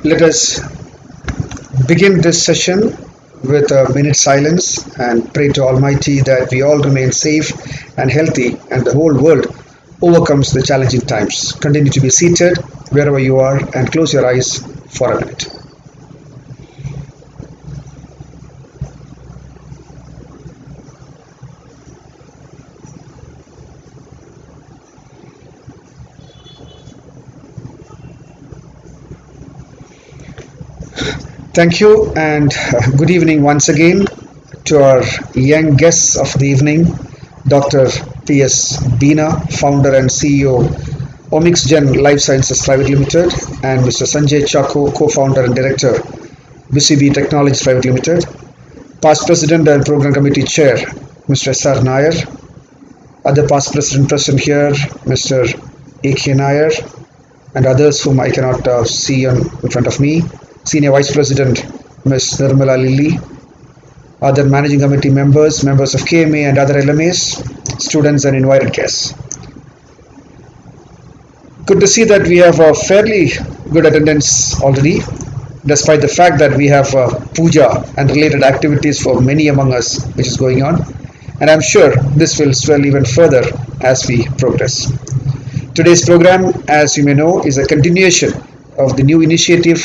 Let us begin this session with a minute silence and pray to Almighty that we all remain safe and healthy and the whole world overcomes the challenging times. Continue to be seated wherever you are and close your eyes for a minute. Thank you and good evening once again to our young guests of the evening, Dr. P.S. Beena, founder and CEO, Omicsgen Life Sciences Private Limited, and Mr. Sanjay Chako, co-founder and director, BCB Technologies Private Limited, past president and program committee chair, Mr. S.R. Nair, other past president present here, Mr. A.K. Nair, and others whom I cannot see in front of me. Senior Vice President Ms. Nirmala Lilly, other managing committee members, members of KMA and other LMAs, students and invited guests. Good to see that we have a fairly good attendance already, despite the fact that we have puja and related activities for many among us which is going on, and I'm sure this will swell even further as we progress. Today's program, as you may know, is a continuation of the new initiative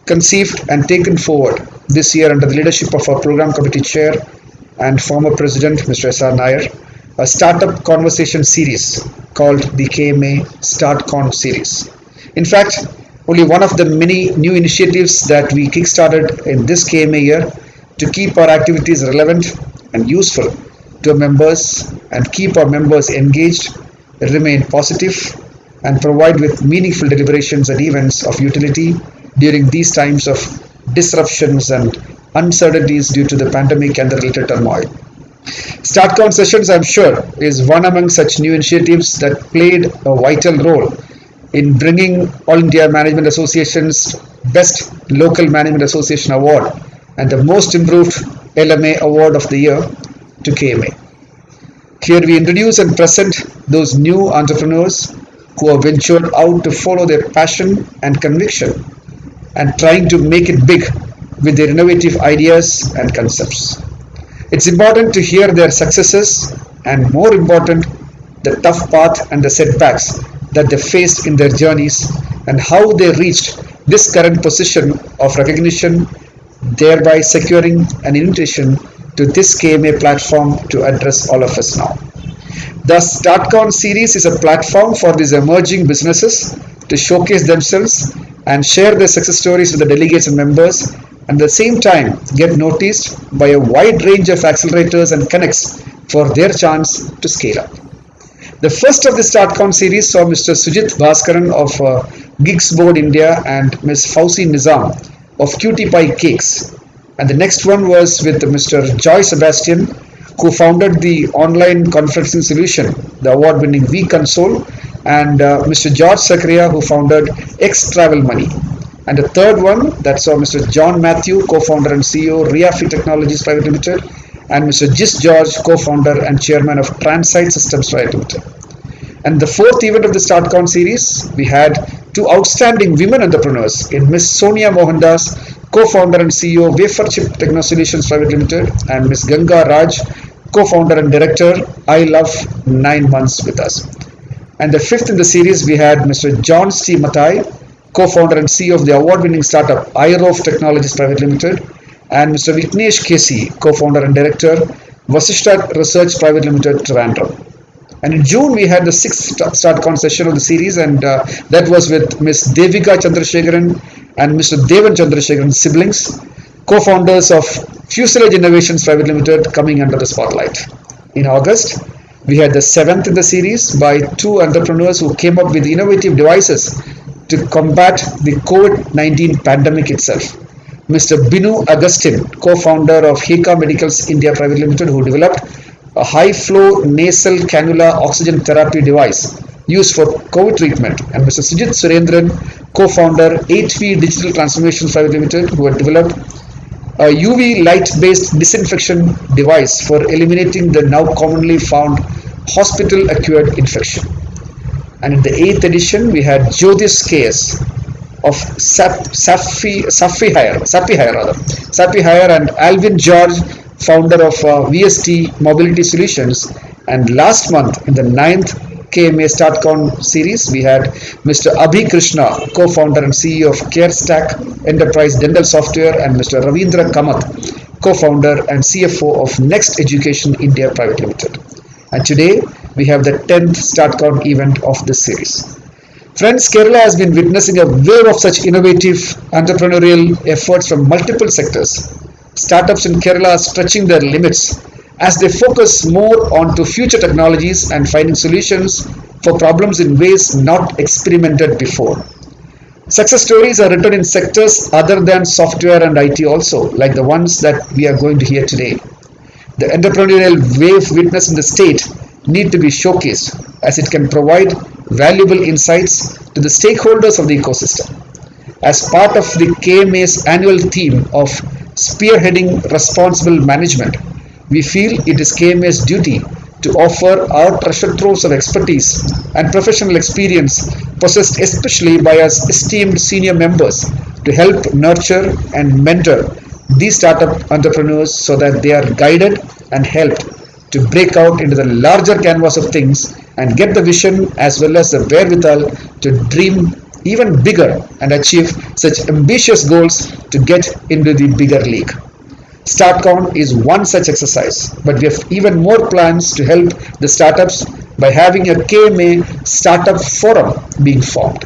conceived and taken forward this year under the leadership of our program committee chair and former president Mr. S.R. Nair, a startup conversation series called the KMA StartCon series. In fact, only one of the many new initiatives that we kickstarted in this KMA year to keep our activities relevant and useful to our members and keep our members engaged, remain positive, and provide with meaningful deliberations and events of utility during these times of disruptions and uncertainties due to the pandemic and the related turmoil. StartCon sessions, I'm sure, is one among such new initiatives that played a vital role in bringing All India Management Association's Best Local Management Association Award and the Most Improved LMA Award of the Year to KMA. Here we introduce and present those new entrepreneurs who have ventured out to follow their passion and conviction and trying to make it big with their innovative ideas and concepts. It's important to hear their successes and, more important, the tough path and the setbacks that they faced in their journeys and how they reached this current position of recognition, thereby securing an invitation to this KMA platform to address all of us now. The StartCon series is a platform for these emerging businesses to showcase themselves and share their success stories with the delegates and members, and at the same time get noticed by a wide range of accelerators and connects for their chance to scale up. The first of the StartCon series saw Mr. Sujit Bhaskaran of Gigs Board India and Ms. Fauzi Nizam of Cutie Pie Cakes, and the next one was with Mr. Joy Sebastian, who founded the online conferencing solution, the award-winning vConsole, and Mr. George Sakaria, who founded X Travel Money. And the third one that saw Mr. John Matthew, co-founder and CEO, Riafi Technologies Private Limited, and Mr. Gis George, co-founder and chairman of Transite Systems Private Limited. And the fourth event of the StartCon series, we had two outstanding women entrepreneurs in Ms. Sonia Mohandas, co-founder and CEO, Waferchip Techno Solutions Private Limited, and Ms. Ganga Raj, co-founder and director, I Love 9 Months with us. And the fifth in the series, we had Mr. John C. Mathai, co-founder and CEO of the award-winning startup iRove Technologies Private Limited, and Mr. Vignesh Kesi, co-founder and director, Vasishta Research Private Limited, Trivandrum. And in June, we had the sixth StartCon session of the series, and that was with Ms. Devika Chandrasekharan and Mr. Devan Chandrasekharan, siblings, co-founders of Fuselage Innovations Private Limited, coming under the spotlight. In August, we had the seventh in the series by two entrepreneurs who came up with innovative devices to combat the COVID-19 pandemic itself. Mr. Binu Agustin, co-founder of Heka Medicals India Private Limited, who developed a high-flow nasal cannula oxygen therapy device used for COVID treatment, and Mr. Sujit Surendran, co-founder 8V Digital Transformations Private Limited, who had developed a UV light-based disinfection device for eliminating the now commonly found hospital-acquired infection. And in the 8th edition, we had Jyotis KS, of Sapphire rather, Sapphire, and Alvin George, founder of VST Mobility Solutions. And last month, in the ninth KMA StartCon series, we had Mr. Abhi Krishna, co-founder and CEO of CareStack Enterprise Dental Software, and Mr. Ravindra Kamath, co-founder and CFO of Next Education India Private Limited. And today we have the 10th StartCon event of this series. Friends, Kerala has been witnessing a wave of such innovative entrepreneurial efforts from multiple sectors. Startups in Kerala are stretching their limits as they focus more onto future technologies and finding solutions for problems in ways not experimented before. Success stories are written in sectors other than software and IT also, like the ones that we are going to hear today. The entrepreneurial wave witnessed in the state need to be showcased as it can provide valuable insights to the stakeholders of the ecosystem. As part of the KMA's annual theme of spearheading responsible management, we feel it is KMA's duty to offer our treasure troves of expertise and professional experience possessed especially by our esteemed senior members to help nurture and mentor these startup entrepreneurs so that they are guided and helped to break out into the larger canvas of things and get the vision as well as the wherewithal to dream even bigger and achieve such ambitious goals to get into the bigger league. StartCon is one such exercise, but we have even more plans to help the startups by having a KMA Startup Forum being formed.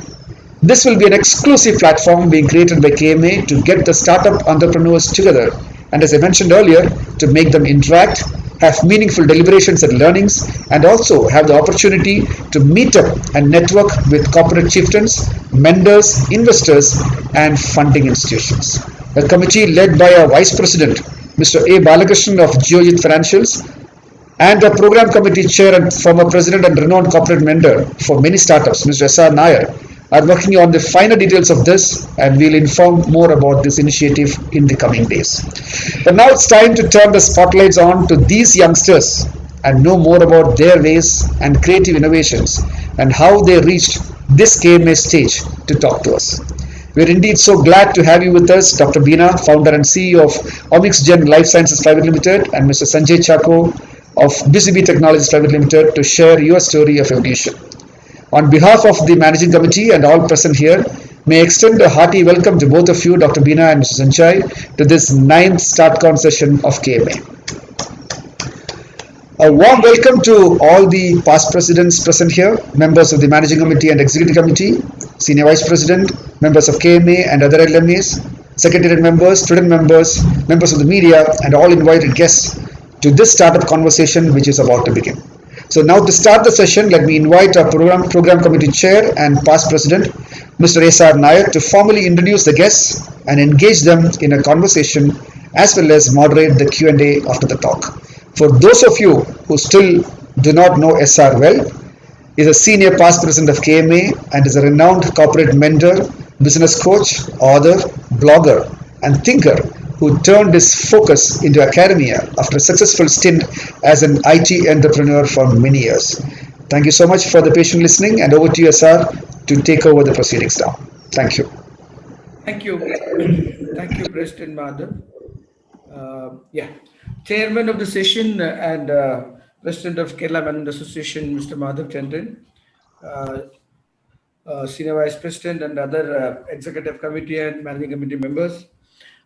This will be an exclusive platform being created by KMA to get the startup entrepreneurs together and, as I mentioned earlier, to make them interact, have meaningful deliberations and learnings, and also have the opportunity to meet up and network with corporate chieftains, mentors, investors, and funding institutions. A committee led by our Vice President, Mr. A. Balakrishnan of Geojit Financials, and a program committee chair and former president and renowned corporate mentor for many startups, Mr. S.R. Nair, are working on the finer details of this, and we'll inform more about this initiative in the coming days. But now it's time to turn the spotlights on to these youngsters and know more about their ways and creative innovations and how they reached this KMA stage to talk to us. We're indeed so glad to have you with us, Dr. Beena, founder and CEO of Omixgen Life Sciences Private Limited, and Mr. Sanjay Chako of BCB Technologies Private Limited to share your story of evolution. On behalf of the managing committee and all present here, may I extend a hearty welcome to both of you, Dr. Beena and Mr. Sanjay, to this ninth StartCon session of KMA. A warm welcome to all the past presidents present here, members of the Managing Committee and Executive Committee, Senior Vice President, members of KMA and other LMAs, Secretariat members, student members, members of the media, and all invited guests to this startup conversation which is about to begin. So now to start the session, let me invite our program committee chair and past president, Mr. S.R. Nair, to formally introduce the guests and engage them in a conversation as well as moderate the Q&A after the talk. For those of you who still do not know SR well, is a senior past president of KMA and is a renowned corporate mentor, business coach, author, blogger, and thinker who turned his focus into academia after a successful stint as an IT entrepreneur for many years. Thank you so much for the patient listening, and over to you, SR, to take over the proceedings now. Thank you. Thank you. Thank you, President Madhav. Yeah, Chairman of the session and President of Kerala Management Association, Mr. Madhav Chandran, uh, Senior Vice President and other Executive Committee and Managing Committee members,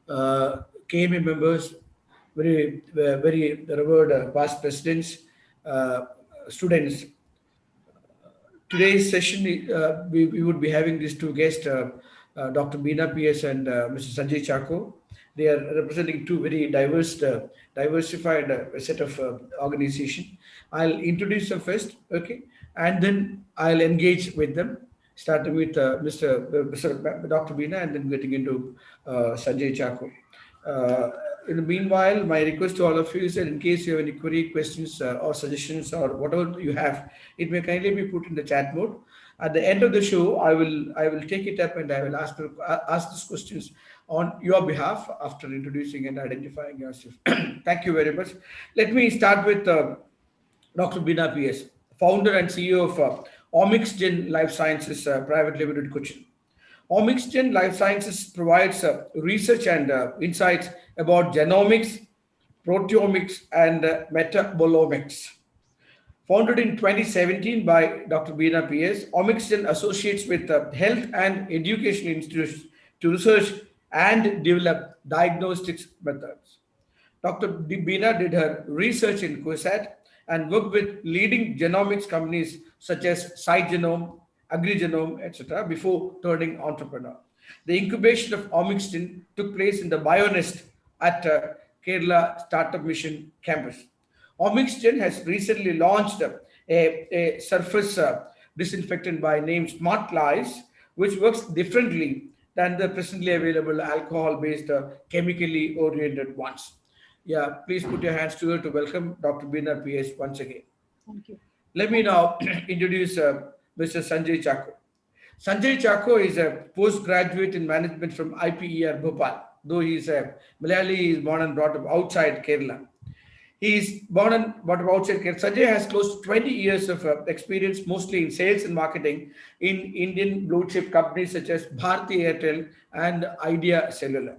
KMA members, very revered past presidents, uh, students. Today's session, we would be having these two guests, Dr. Beena PS and Mr. Sanjay Chako. They are representing two very diversified set of organization. I'll introduce them first, okay, and then I'll engage with them, starting with Mr. Dr. Beena and then getting into Sanjay Chako. Uh, in the meanwhile, my request to all of you is that in case you have any query, questions, or suggestions, or whatever you have, it may kindly be put in the chat mode. At the end of the show, I will take it up and I will ask these questions on your behalf after introducing and identifying yourself. Thank you very much. Let me start with Dr. Beena PS, founder and CEO of Omixgen Life Sciences Private Limited, Cochin. Omixgen Life Sciences provides research and insights about genomics, proteomics, and metabolomics. Founded in 2017 by Dr. Beena PS, Omixgen associates with health and education institutions to research and develop diagnostics methods. Dr. Beena did her research in QuiSat and worked with leading genomics companies such as Cygenome, AgriGenome, etc. before turning entrepreneur. The incubation of Omixtin took place in the BioNest at Kerala Startup Mission campus. Omixgen has recently launched a surface disinfectant by name Smart Lies, which works differently than the presently available alcohol-based chemically oriented ones. Yeah, please put your hands together to welcome Dr. Bina PS once again. Thank you. Let me now introduce Mr. Sanjay Chako. Sanjay Chako is a postgraduate in management from IPER Bhopal. Though he is a Malayali, he is born and brought up outside Kerala. He is born and brought up outside Kerala. Sanjay has close to 20 years of experience, mostly in sales and marketing in Indian blue chip companies such as Bharti Airtel and Idea Cellular.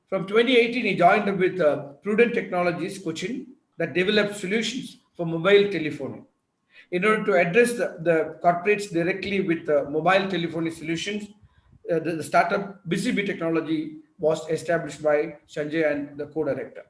From 2018, he joined up with Prudent Technologies, Cochin, that developed solutions for mobile telephony. In order to address the corporates directly with mobile telephony solutions, the startup BCB Technology was established by Sanjay and the co-director.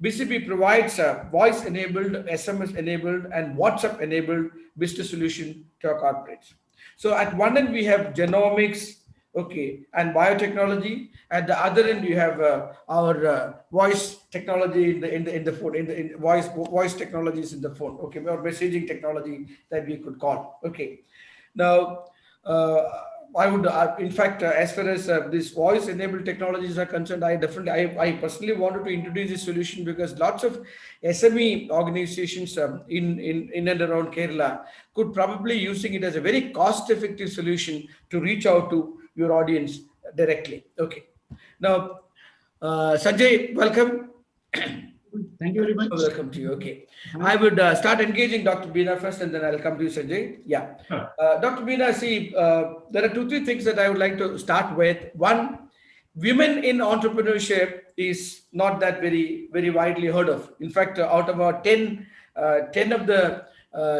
BCB provides a voice-enabled, SMS-enabled, and WhatsApp-enabled business solution to our corporates. So at one end we have genomics, okay, and biotechnology. At the other end you have our voice technology in the phone, in voice technologies in the phone, okay, or messaging technology that we could call, okay. Now, I would, in fact, as far as this voice-enabled technologies are concerned, I personally wanted to introduce this solution because lots of SME organizations in and around Kerala could probably using it as a very cost-effective solution to reach out to your audience directly. Okay. Now, Sanjay, welcome. Thank you very much. Welcome to you. Okay. I would start engaging Dr. Beena first and then I'll come to you, Sanjay. Yeah. Sure. Dr. Beena, see, there are two, three things that I would like to start with. One, women in entrepreneurship is not that very widely heard of. In fact, out of our 10 of the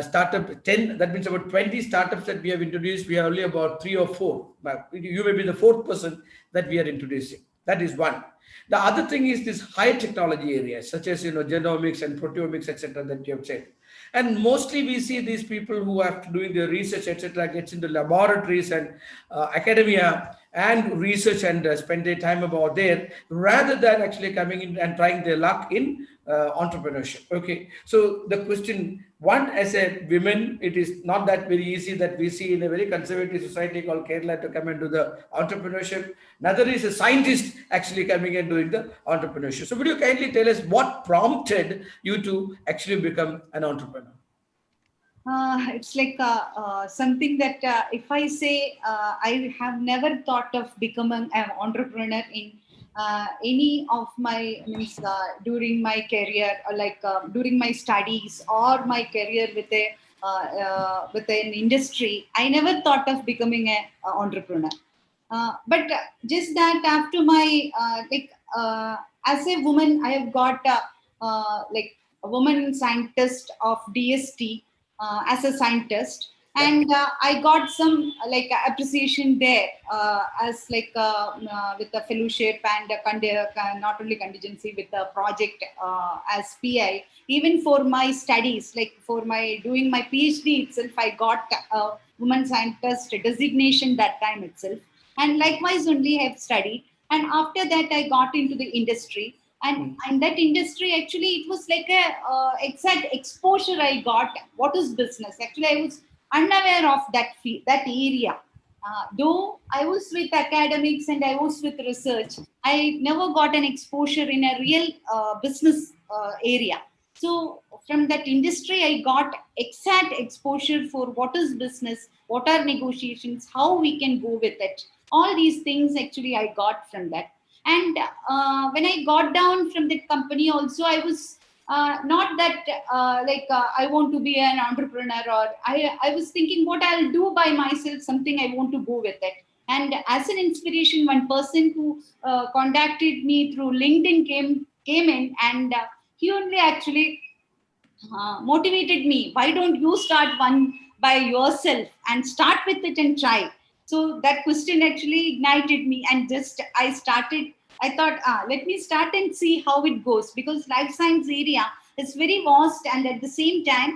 startup, 10, that means about 20 startups that we have introduced, we are only about 3 or 4. But you may be the fourth person that we are introducing. That is one. The other thing is this high technology areas, such as genomics and proteomics, etc., that you have said. And mostly we see these people who are doing their research, etc., gets into laboratories and academia and research and spend their time about there rather than actually coming in and trying their luck in entrepreneurship. Okay, so the question one, as a women, it is not that very easy that we see in a very conservative society called Kerala to come into the entrepreneurship. Another is a scientist actually coming and doing the entrepreneurship. So would you kindly tell us what prompted you to actually become an entrepreneur? It's like something that if I say I have never thought of becoming an entrepreneur in any of my means during my career, or like during my studies or my career with an industry. I never thought of becoming an entrepreneur. But just that after my as a woman, I have got like a woman scientist of DST as a scientist, and I got some like appreciation there as like with the fellowship and not only contingency with the project as PI. Even for my studies, like for my doing my PhD itself, I got a woman scientist designation that time itself, and likewise only have studied. And after that I got into the industry, and that industry actually it was like a exact exposure I got. What is business? Actually I was unaware of that area. Though I was with academics and I was with research, I never got an exposure in a real business area. So from that industry, I got exact exposure for what is business, what are negotiations, how we can go with it. All these things actually I got from that. And when I got down from that company, also I was not that I want to be an entrepreneur, or I was thinking what I'll do by myself, something I want to go with it. And as an inspiration, one person who contacted me through LinkedIn came in, and he only actually motivated me. Why don't you start one by yourself and start with it and try? So that question actually ignited me, and just I started. I thought, let me start and see how it goes, because life science area is very vast, and at the same time,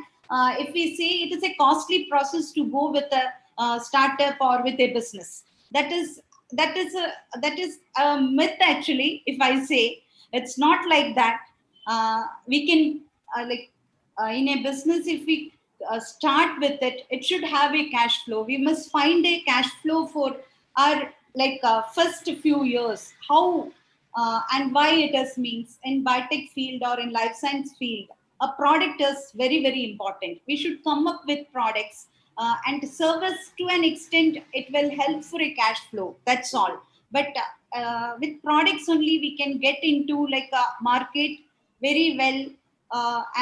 if we say it is a costly process to go with a startup or with a business, that is that is a myth actually. If I say it's not like that, we can like in a business, if we start with it, it should have a cash flow. We must find a cash flow for our first few years. How and why it is means in biotech field or in life science field, a product is very very important. We should come up with products, and service to an extent it will help for a cash flow. That's all. But with products only we can get into like a market very well,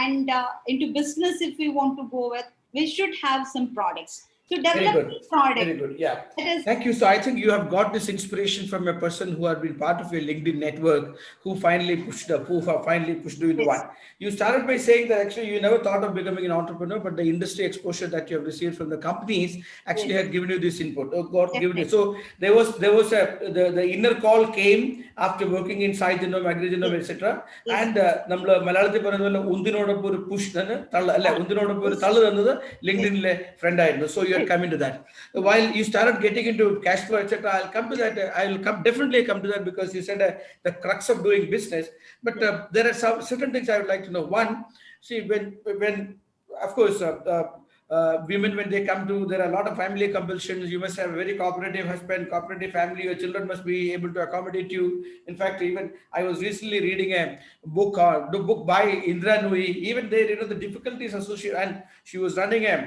and into business. If we want to go with, we should have some products to Very develop good. the product. Very good. Yeah. That is, Thank you. So I think you have got this inspiration from a person who had been part of your LinkedIn network, who finally pushed up, who finally pushed you into yes, one. You started by saying that actually you never thought of becoming an entrepreneur, but the industry exposure that you have received from the companies actually yes, had given you this input, or got given you. definitely, So there was the inner call came after working inside the agrigenome, yes, etc. yes, And നമ്മള് മലയാളത്തിൽ പറയുന്ന പോലെ ഉന്തിനോടൊപ്പം ഒരു push തന്നെ തള്ള അല്ലെ ഉന്തിനോടൊപ്പം ഒരു yes, തള്ളു തന്നത് yes, ലിങ്ക്ഡിനിലെ ഫ്രണ്ട് ആയിരുന്നു. So you had come into that. yes, While you started getting into cash flow, etc., I'll come to that. I'll come definitely come to that, because you said the crux of doing business. But yes, there are some certain things I would like to know. One, see, when of course women, when they come to, there are a lot of family compulsions. You must have a very cooperative husband, cooperative family. Your children must be able to accommodate you. In fact, even I was recently reading a book by Indra Nui. Even there, the difficulties associated, and she was running a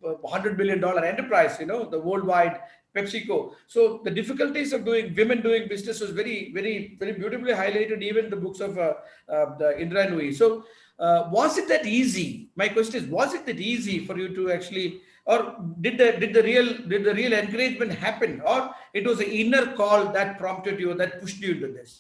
$100 billion enterprise, the worldwide PepsiCo. So the difficulties of women doing business was very, very, very beautifully highlighted, even in the books of the Indra Nui. So was it that easy? My question is, was it that easy for you to actually, or did the real encouragement happen, or it was an inner call that prompted you, that pushed you into this?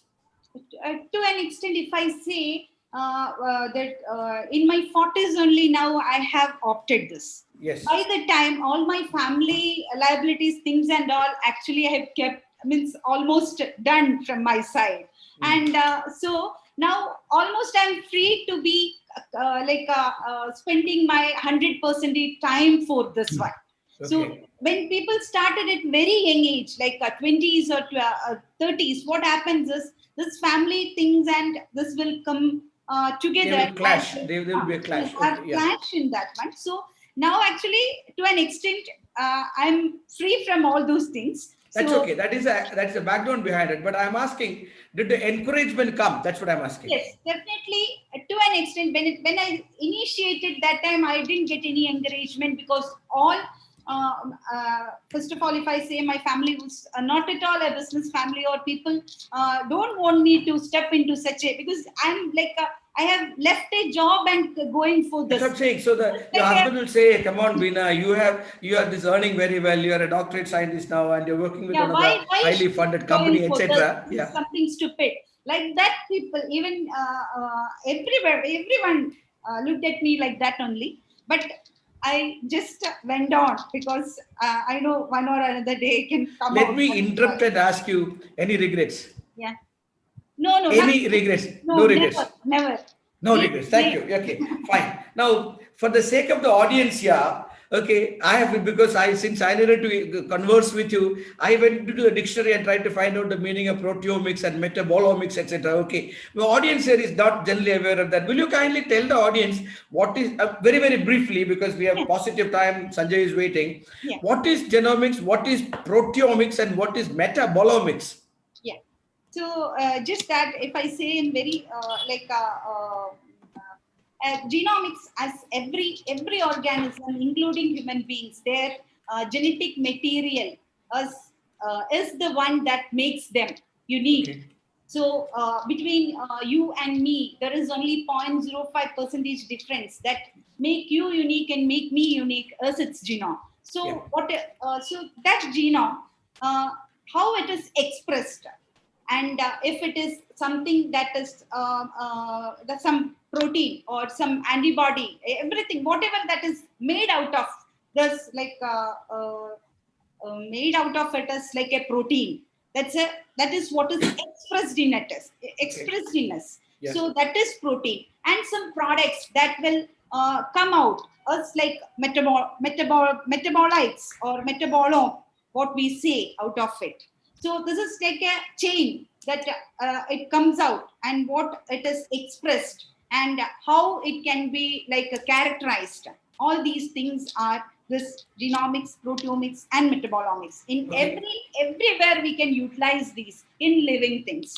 to an extent, if I say that in my 40s only now I have opted this. Yes. By the time all my family liabilities, things and all, actually I have kept, means almost done from my side. And so now almost I'm free to be spending my 100% time for this one. So Okay. when people started at very young age, like 20s or 30s, what happens is this family things and this will come They together, will and clash. There will be a will clash. have Okay. Yeah. clash in that one. So now actually, to an extent, I'm free from all those things. That's So okay. That's the background behind it. But I'm asking, did the encouragement come? That's what I'm asking. yes, definitely, to an extent, when I initiated that time, I didn't get any encouragement, because all first of all, if I say my family was not at all a business family, or people don't want me to step into such a, because I'm like I have left a job and going for That's what I'm this. saying. So your Like husband will say, "Come on, Bina, you are this earning very well. You are a doctorate scientist now, and you're working with yeah, one of the why highly should funded I going company, for this? etc." This is Yeah. something stupid like that. People, even everywhere, everyone looked at me like that only. But I just went on, because I know one or another day can come Let out. me interrupt and ask you, any regrets? Yeah. No, no, Any nothing. regrets? No, No never, regrets. never. No Till regrets. Thank today. you. Okay, fine. Now, for the sake of the audience here, okay, I have, because since I needed to converse with you, I went into the dictionary and tried to find out the meaning of proteomics and metabolomics, etc. Okay, the audience here is not generally aware of that. Will you kindly tell the audience what is, very very briefly, because we have Yeah, positive time. Sanjay is waiting. yeah, What is genomics? What is proteomics? And what is metabolomics? yeah. So just that, if I say in very genomics, as every organism, including human beings, their genetic material is the one that makes them unique. Okay. So between you and me, there is only 0.05 percentage difference that make you unique and make me unique, as its genome. Yeah. So so that genome, uh, how it is expressed, and if it is something that is some protein or some antibody, everything, whatever that is made out of this, like made out of it as like a protein. That is what is expressed in it is Okay. expressed in us. Yeah. So that is protein, and some products that will come out as like metabolites or metabolome, what we say out of it. So this is like a chain that it comes out, and what it is expressed, and how it can be like characterized. All these things are this genomics, proteomics, and metabolomics. In Okay. everywhere we can utilize these in living things.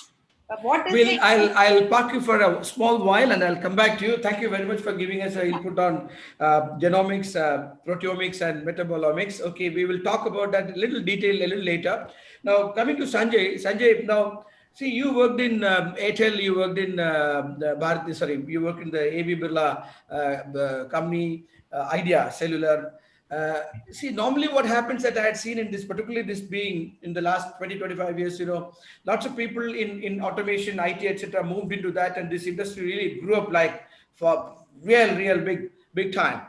What is Well, the I'll park you for a small while and I'll come back to you. Thank you very much for giving us an input on genomics, proteomics, and metabolomics. Okay, we will talk about that a little detail a little later. Now, coming to Sanjay. Sanjay, now see, you worked in Airtel, you worked in the Bharat, sorry, you worked in the AB Birla the company, Idea Cellular. Uh, See, normally what happens that I had seen in this, particularly this being in the last 20, 25 years, lots of people in automation, IT, etc., moved into that, and this industry really grew up like for real big time.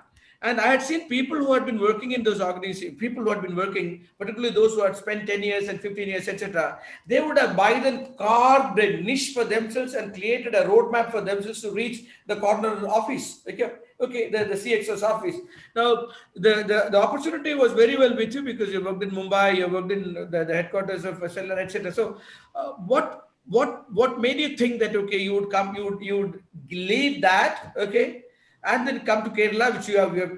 And I had seen people who had been working in those organizations, people who had been working, particularly those who had spent 10 years and 15 years, etc., they would have by then carved a niche for themselves and created a roadmap for themselves to reach the corner office. Okay, the CXO's office. Now, the opportunity was very well with you because you worked in Mumbai, you worked in the headquarters of Cellular, etc. So, what made you think that okay, you would leave that, okay, and then come to Kerala, which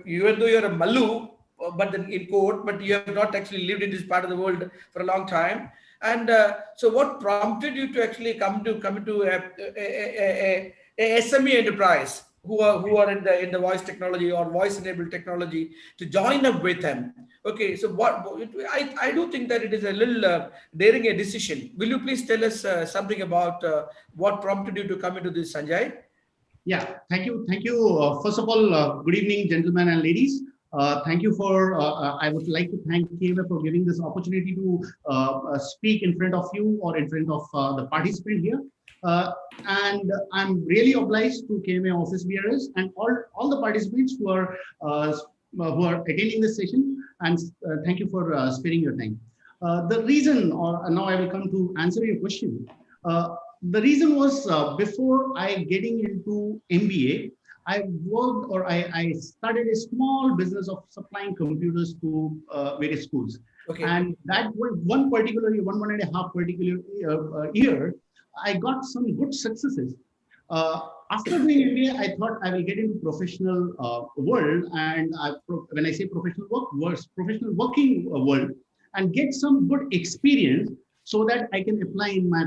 even though you're a Malu, but then in court, but you have not actually lived in this part of the world for a long time. And so, what prompted you to actually come into a SME enterprise who are in the voice technology or voice enabled technology to join up with them? Okay, so I do think that it is a little daring a decision. Will you please tell us something about what prompted you to come into this, Sanjay? Yeah, thank you. Thank you. First of all, good evening, gentlemen and ladies. Thank you for, I would like to thank KMA for giving this opportunity to speak in front of you or in front of the participant here. And I'm really obliged to KMA office bearers and all the participants who are attending this session. And thank you for sparing your time. The reason, or now I will come to answer your question. The reason was before I getting into MBA, I worked or I started a small business of supplying computers to various schools. Okay. And that one particular year, one and a half particular year, I got some good successes. After doing MBA, I thought I will get into professional world, and when I say professional work, professional working world, and get some good experience so that I can apply in my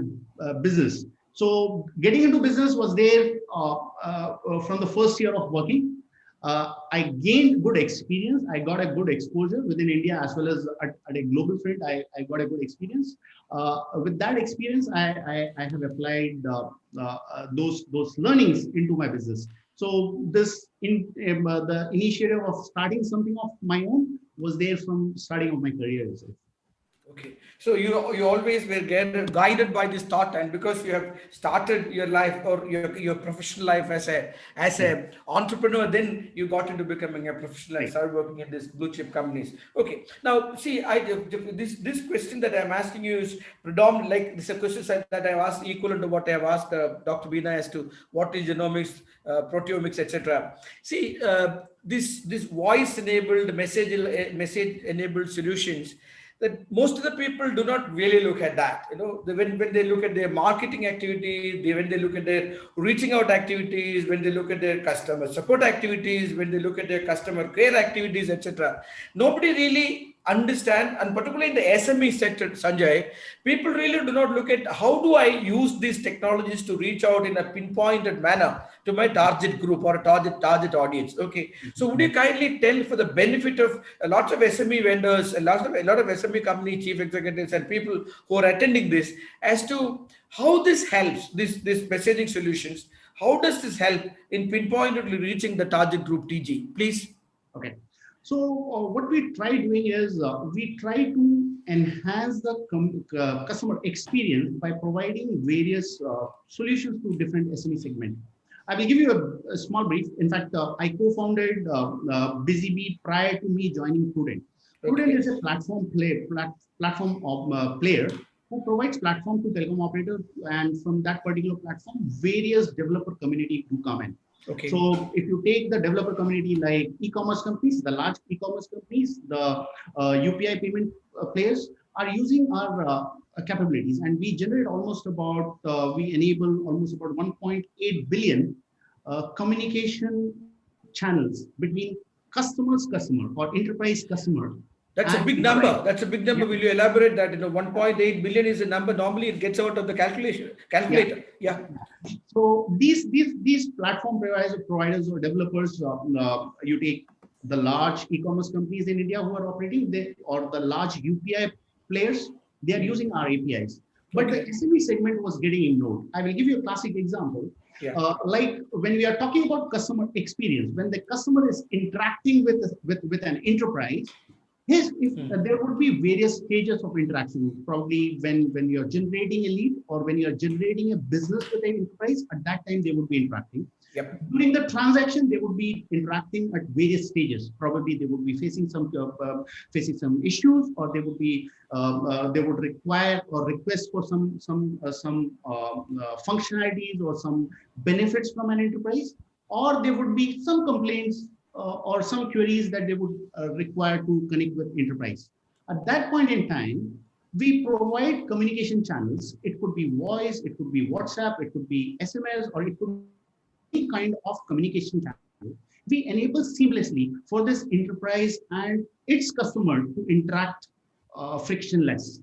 business. So getting into business was there from the first year of working. I gained good experience. I got a good exposure within India as well as at a global front. I got a good experience. With that experience, I have applied those learnings into my business. So this the initiative of starting something of my own was there from starting of my career itself. Okay, so you always were guided by this thought, and because you have started your life or your professional life as Right. a entrepreneur, then you got into becoming a professional and Right. started working in these blue chip companies. Okay, now see, this question that I'm asking you is predominant, like this is a question that I've asked equivalent to what I have asked Dr. Bina as to what is genomics, proteomics, etc. See, this voice enabled message enabled solutions, that most of the people do not really look at that. When they look at their marketing activities, when they look at their reaching out activities, when they look at their customer support activities, when they look at their customer care activities, etc., nobody really understand. And particularly in the SME sector, Sanjay, people really do not look at how do I use these technologies to reach out in a pinpointed manner to my target group or target audience. Okay, so would you kindly tell, for the benefit of a lot of SME vendors, a lot of SME company chief executives and people who are attending this, as to how this helps, this messaging solutions, how does this help in pinpointedly reaching the target group, TG, please? Okay. So what we try doing is we try to enhance the customer experience by providing various solutions to different SME segments. I will give you a small brief. In fact, I co-founded BusyBee prior to me joining Prudent. Prudent is a platform of player who provides platform to telecom operators, and from that particular platform, various developer community do come in. Okay. So if you take the developer community like e-commerce companies, the large e-commerce companies, the UPI payment players are using our capabilities, and we generate almost about, we enable almost about 1.8 billion communication channels between customer or enterprise customer. That's a big number. That's a big number. Will you elaborate that? 1.8 billion is a number. Normally, it gets out of the calculator. Yeah. So these platform providers or developers, you take the large e-commerce companies in India who are operating, or the large UPI players, they are using our APIs. But the SME segment was getting ignored. I will give you a classic example. Yeah. Like when we are talking about customer experience, when the customer is interacting with an enterprise, there would be various stages of interaction. Probably when you're generating a lead or when you're generating a business with an enterprise, at that time they would be interacting. Yep. During the transaction, they would be interacting at various stages. Probably they would be facing some issues, or they would require or request for some functionalities or some benefits from an enterprise, or there would be some complaints or some queries that they would require to connect with enterprise. At that point in time, we provide communication channels. It could be voice, it could be WhatsApp, it could be SMS, or it could be any kind of communication channel. We enable seamlessly for this enterprise and its customer to interact frictionless.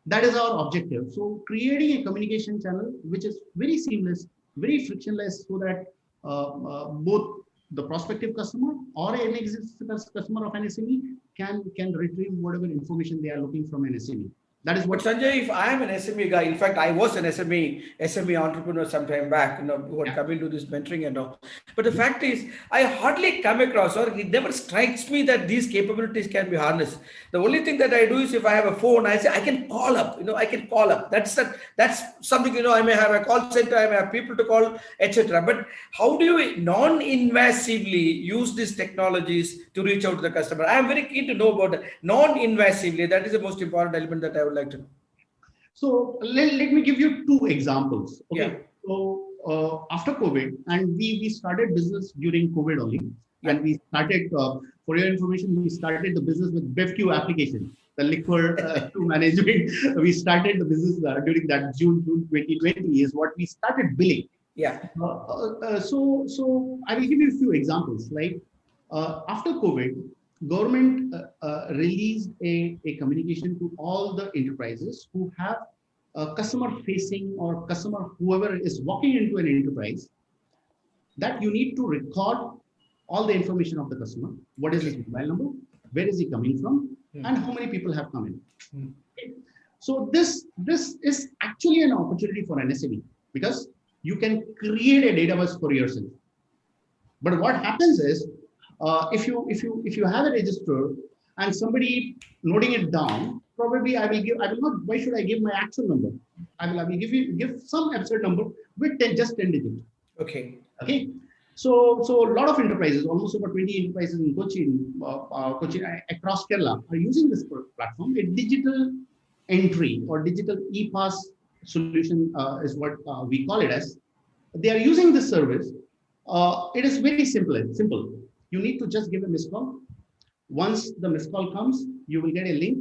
That is our objective. So creating a communication channel which is very seamless, very frictionless, so that both the prospective customer or an existing customer of an SME can retrieve whatever information they are looking from an SME. That is what. But Sanjay, if I am an SME guy, in fact, I was an SME entrepreneur some time back, who had come into this mentoring and all. But the fact is, I hardly come across, or it never strikes me that these capabilities can be harnessed. The only thing that I do is, if I have a phone, I say I can call up. I can call up. That's something. I may have a call center, I may have people to call, etc. But how do you non-invasively use these technologies to reach out to the customer? I am very keen to know about non-invasively. That is the most important element that I would like to know. So let me give you two examples. Okay. Yeah. So after COVID, and we started business during COVID only, and we started, for your information, we started the business with BevQ application, the liquor to management. We started the business during that June 2020 is what we started billing. Yeah. So I will give you a few examples. Like after COVID, government released a communication to all the enterprises who have customer facing or customer, whoever is walking into an enterprise, that you need to record all the information of the customer. What is his mobile number? Where is he coming from? And how many people have come in? Okay. So this is actually an opportunity for an SME, because you can create a database for yourself. But what happens is, if you have a register and somebody noting it down, probably I will not. Why should I give my actual number? I will give some absurd number with just 10 digits. Okay. Okay. So a lot of enterprises, almost over 20 enterprises in Cochin across Kerala, are using this platform. A digital entry or digital e-pass solution is what we call it as. They are using this service. It is very simple. You need to just give a missed call. Once the missed call comes, you will get a link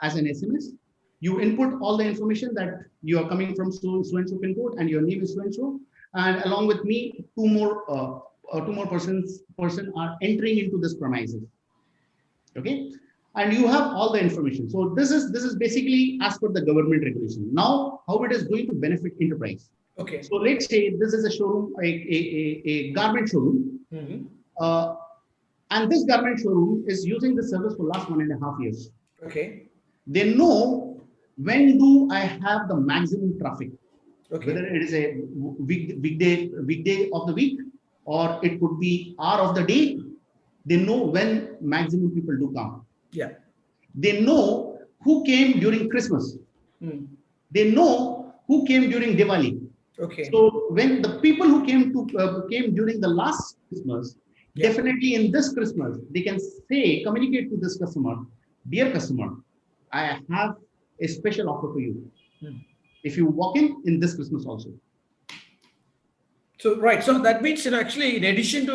as an SMS. You input all the information that you are coming from so and so pin code, and your name is so and so. And along with me, two more persons are entering into this premises. Okay, and you have all the information. So this is basically as per the government regulation. Now, how it is going to benefit enterprise? Okay. So let's say this is a showroom, a garment showroom. And this garment showroom is using the service for last 1.5 years. Okay. They know when do I have the maximum traffic. Okay. Whether it is a weekday of the week, or it could be hour of the day, they know when maximum people do come. Yeah. They know who came during Christmas. Hmm. They know who came during Diwali. Okay. So when the people who came during the last Christmas, Yeah. definitely in this Christmas, they can say, communicate to this customer, dear customer, I have a special offer for you. Hmm. If you walk in this Christmas also. So right, so that means, actually, in addition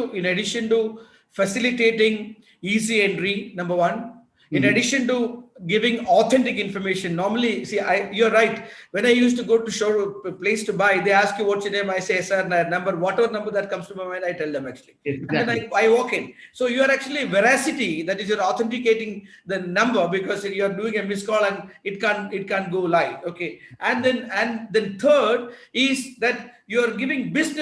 to facilitating easy entry, number one, in Mhm. addition to giving authentic information. Normally, see, you're right. When I used to go to show a place to buy, they ask you what's your name. I say sir, number, whatever number that comes to my mind, I tell them actually, and then Exactly. I walk in. So you are actually veracity. That is, you're authenticating the number because you are doing a missed call and it can't go live. Okay, and then third is that you're giving this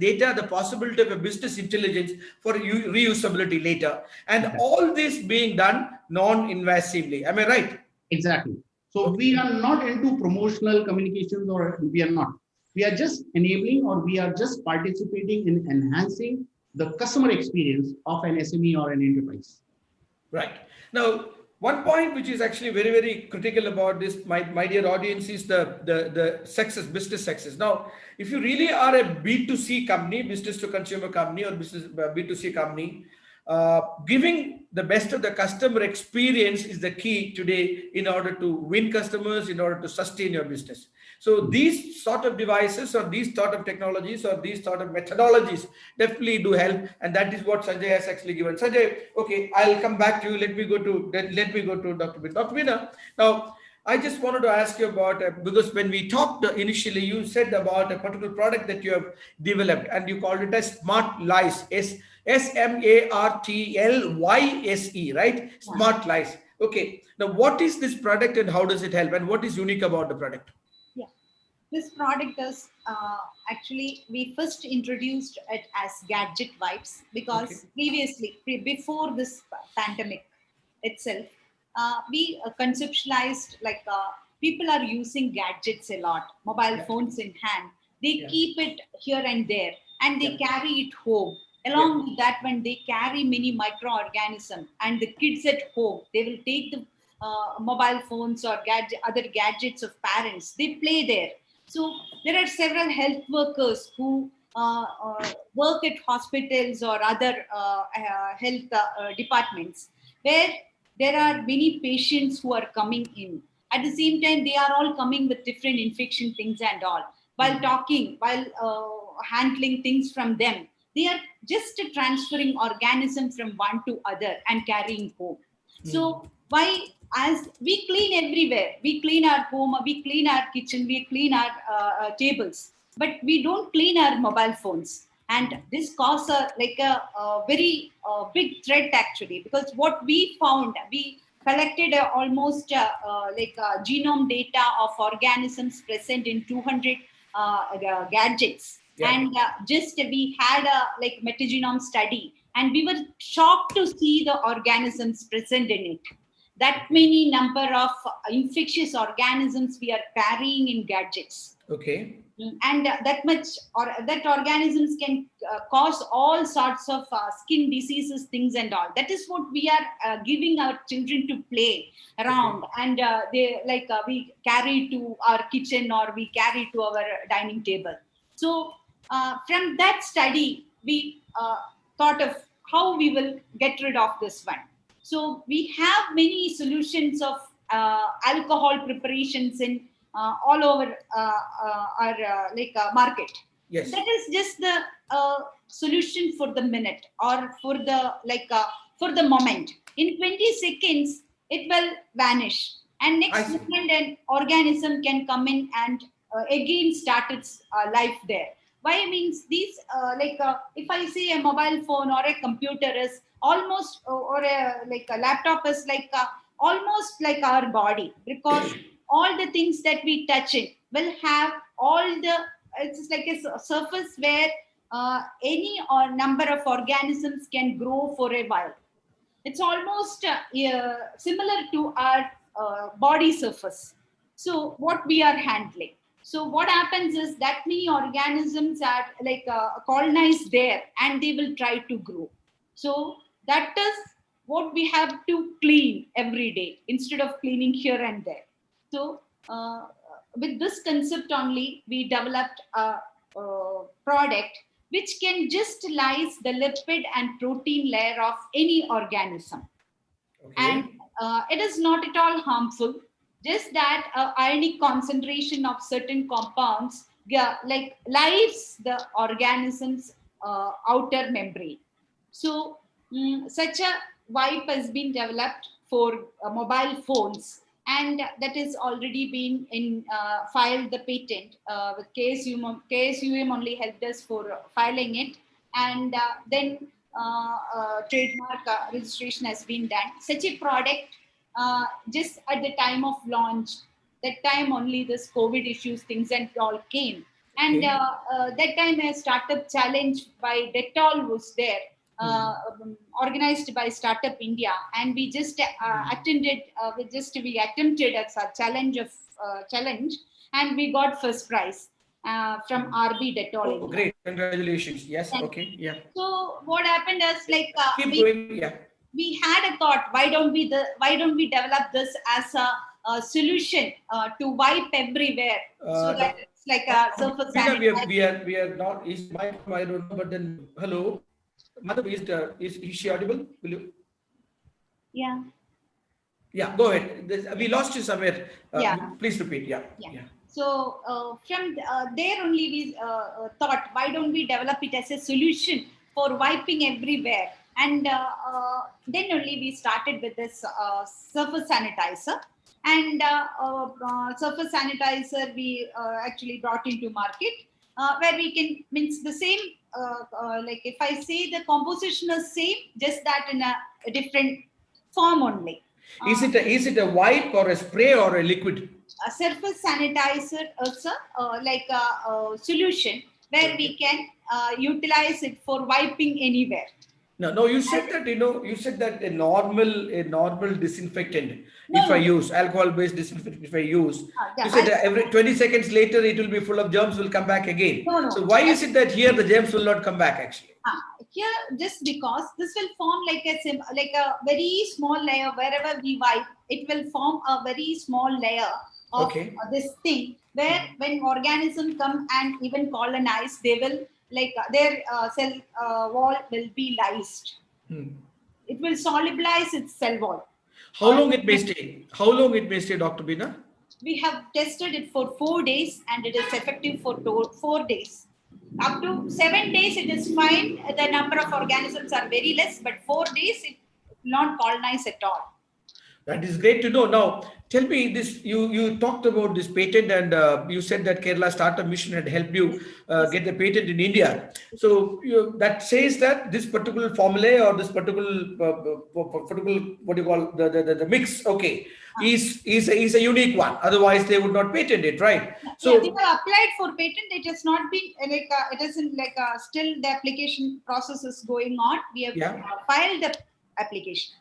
data the possibility of a business intelligence for reusability later, and Exactly. all this being done non-invasively. Am I right? Exactly. So Okay. we are not into promotional communications, or we are not. We are just enabling, or we are just participating in enhancing the customer experience of an SME or an enterprise. Right. Now, one point which is actually very, very critical about this, my dear audience, is the success, business success. Now, if you really are a B2C company, business to consumer company, or business B2C company, giving the best of the customer experience is the key today in order to win customers, in order to sustain your business. So these sort of devices, or these sort of technologies, or these sort of methodologies definitely do help, and that is what Sanjay has actually given. Sanjay, okay, I'll come back to you. Let me go to Dr. Bina. Dr. Bina, now I just wanted to ask you about, because when we talked initially, you said about a particular product that you have developed, and you called it as Smart Lice, SMARTLYSE, right? Yeah. Smart Lice. Okay. Now, what is this product and how does it help, and what is unique about the product? Yeah. This product is actually, we first introduced it as gadget vibes Okay. because previously, before this pandemic itself, we conceptualized like people are using gadgets a lot, mobile Yeah. phones in hand. They Yeah. keep it here and there, and they Yeah. carry it home. Yeah. Along with that, when they carry many microorganisms, and the kids at home, they will take the mobile phones or other gadgets of parents. They play there. So there are several health workers who work at hospitals or other health departments, where there are many patients who are coming in. At the same time, they are all coming with different infection things and all. While talking, while handling things from them, they are just transferring organism from one to other and carrying home. So why, as we clean everywhere, we clean our home, we clean our kitchen, we clean our tables, but we don't clean our mobile phones. And this causes a very big threat actually, because what we found, we collected genome data of organisms present in 200 gadgets, Yeah. and just we had a like metagenome study, and we were shocked to see the organisms present in it. That many number of infectious organisms we are carrying in gadgets. Okay. And that much, or that organisms can cause all sorts of skin diseases, things and all. That is what we are giving our children to play Okay. around, and we carry to our kitchen, or we carry to our dining table. So from that study, we thought of how we will get rid of this one. So we have many solutions of alcohol preparations in all over our market. Yes. That is just the solution for the minute, or for the for the moment. In 20 seconds, it will vanish, and I next see. second an organism can come in and again start its life there. Why means these if I say a mobile phone or a computer is almost or a a laptop is almost like our body, because all the things that we touch it will have all the, it's like a surface where any or number of organisms can grow for a while. It's almost similar to our body surface. So what we are handling, so what happens is that many organisms are colonized there, and they will try to grow. So that is what we have to clean every day instead of cleaning here and there. So with this concept only, we developed a product which can just lyse the lipid and protein layer of any organism. And Okay. it is not at all harmful, just that ionic concentration of certain compounds like lives the organism's outer membrane. So such a wipe has been developed for mobile phones, and that is already been in filed the patent with KSUM. KSUM only helped us for filing it, and then trademark registration has been done. Such a product, just at the time of launch, that time only this COVID issues, things and all came. And Okay. that time a startup challenge by Dettol was there, organized by Startup India, and we just attended. We attempted a challenge, and we got first prize from RB Dettol Oh, India. great. Congratulations. Yes. Thank Okay. you. Yeah. So what happened is like Keep going. Yeah. we had a thought, why don't we develop this as a solution to wipe everywhere, so that it's like a surface Veena, sanitizer. we are not. Is my problem? I don't know. But then, hello, Madam, is she audible? Will you? Yeah. Yeah. Go ahead. We lost you somewhere. Yeah. Please repeat. Yeah. Yeah. Yeah. So from there only we thought, why don't we develop it as a solution for wiping everywhere? And then only we started with this surface sanitizer. And surface sanitizer we actually brought into market, where we can means the same. Like if I say the composition is same, just that in a different form only. Is it a wipe or a spray or a liquid? A surface sanitizer also, like a solution where we Okay. can utilize it for wiping anywhere. No, no, you said that, you said that a normal disinfectant, No, if I no, use alcohol-based disinfectant, if I use, yeah, you said that every 20 seconds later it will be full of germs will come back again. no, no. So why is it that here the germs will not come back actually? Here, just because this will form like like a very small layer wherever we wipe, it will form a very small layer of Okay. this thing, where when organisms come and even colonize, they will like their cell wall will be lysed. Hmm. It will solubilize its cell wall. How long it may stay? How long it may stay, Dr. Bina? We have tested it for 4 days, and it is effective for 4 days. Up to 7 days, it is fine. The number of organisms are very less, but 4 days, it will not colonize at all. That is great to know. Now, tell me this. You talked about this patent, and you said that Kerala Startup Mission had helped you Yes. get the patent in India. So that says that this particular formula or this particular what do you call the mix? Okay, is a unique one. Otherwise, they would not patent it, right? Yeah, we So have applied for patent. It has not been like it isn't like still the application process is going on. We have yeah, filed the application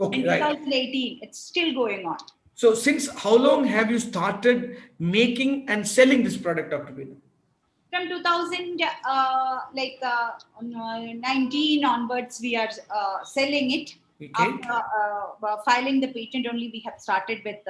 okay, in right. 2018. It's still going on. So since how long have you started making and selling this product, Dr. Bina? From 2000 19 onwards, we are selling it. Okay. After filing the patent only, we have started with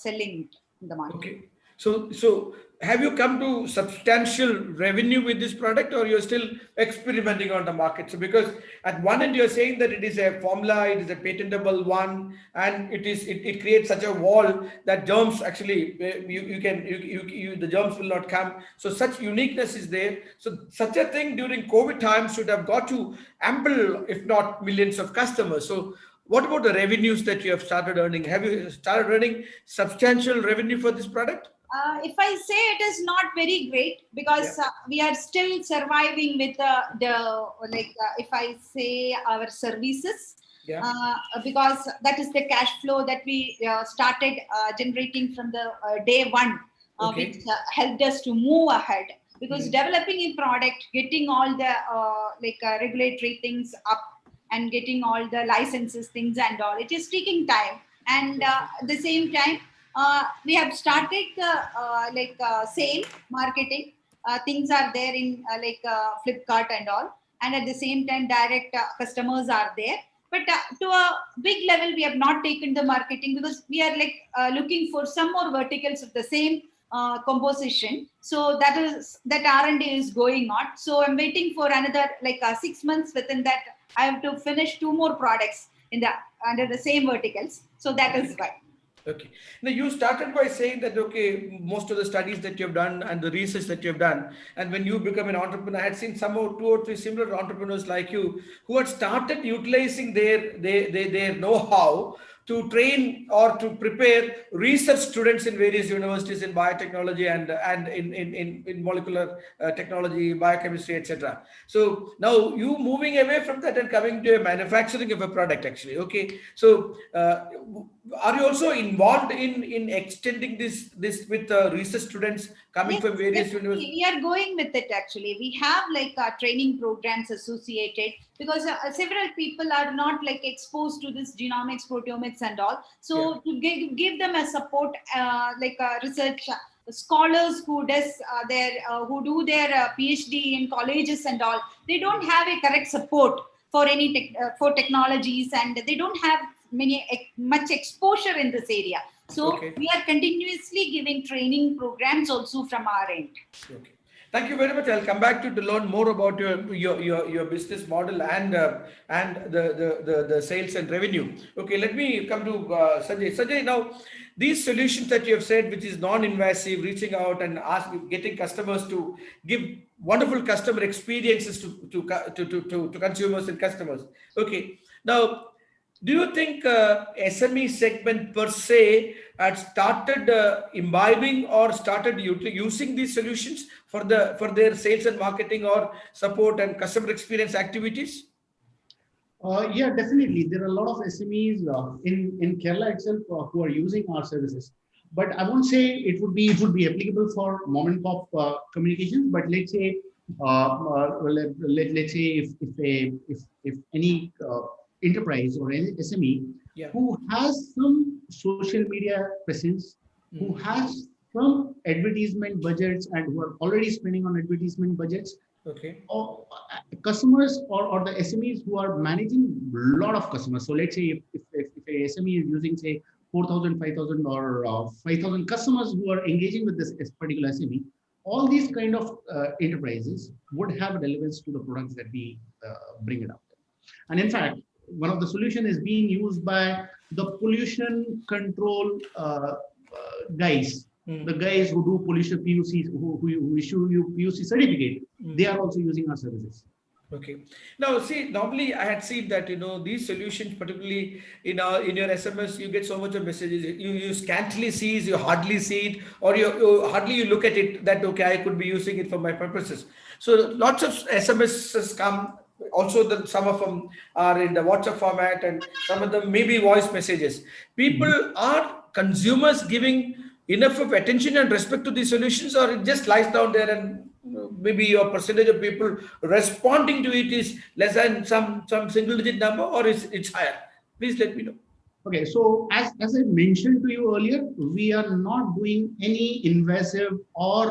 selling it in the market. Okay. So have you come to substantial revenue with this product, or you're still experimenting on the market? So because at one end you're saying that it is a formula, it is a patentable one, and it creates such a wall that germs actually the germs will not come. So such uniqueness is there. So such a thing during COVID times should have got you ample, if not millions of customers. So what about the revenues that you have started earning? Have you started earning substantial revenue for this product? If I say it is not very great, Yeah. because we are still surviving with if I say our services, Yeah. because that is the cash flow that we started generating from the day one, Okay. which helped us to move ahead. Because Mm. developing a product, getting all the regulatory things up, and getting all the licenses things and all, it is taking time. And at the same time, we have started the same marketing things are there in Flipkart and all, and at the same time direct customers are there, but to a big level, we have not taken the marketing because we are like looking for some more verticals of the same composition. So that R&D is going on. So I'm waiting for another like 6 months. Within that, I have to finish 2 more products in the under the same verticals. So that is why. Okay. Now you started by saying that okay, most of the studies that you've done and the research that you've done, and when you become an entrepreneur, I had seen some or 2 or 3 similar entrepreneurs like you who had started utilizing their know-how to train or to prepare research students in various universities in biotechnology and in molecular technology, biochemistry, etc. So now you moving away from that and coming to a manufacturing of a product actually. Okay. So are you also involved in extending this with research students coming Yes, from various definitely. universities? We are going with it actually. We have like training programs associated because several people are not like exposed to this genomics, proteomics, and all. Yeah. So to give them a support, like research scholars who do their PhD in colleges and all, they don't have a correct support for for technologies, and they don't have much exposure in this area. So Okay. we are continuously giving training programs also from our end. Okay. Thank you very much. I'll come back to learn more about your business model and the sales and revenue. Okay, let me come to Sanjay. Sanjay, now these solutions that you have said, which is non-invasive, reaching out and getting customers to give wonderful customer experiences to consumers and customers. Okay, now do you think SME segment per se had started imbibing or started using these solutions for their sales and marketing or support and customer experience activities? Yeah, definitely. There are a lot of SMEs in Kerala itself who are using our services. But I won't say it would be applicable for mom and pop communications. But let's say let's say if any enterprise or any SME Yeah. who has some social media presence, who Mm. has some advertisement budgets and who are already spending on advertisement budgets, Okay. or customers or the SMEs who are managing a lot of customers. So let's say if a SME is using say 4,000, 5,000 or 5,000 customers who are engaging with this particular SME, all these kind of enterprises would have relevance to the products that we bring it up. And in fact, one of the solution is being used by the pollution control guys, the Mm. guys who do pollution PUCs, who issue you PUC certificate, they Mm. are also using our services. Okay. Now, see, normally I had seen that these solutions, particularly in your SMS, you get so much of messages. You scantily see, you hardly see it, or you hardly you look at it. That okay, I could be using it for my purposes. So lots of SMSs come. Also, some of them are in the WhatsApp format, and some of them maybe voice messages. Mhm. People are consumers giving enough of attention and respect to these solutions, or it just lies down there and maybe your percentage of people responding to it is less than some single digit number, or it's higher? Please let me know. Okay, so as I mentioned to you earlier, we are not doing any invasive or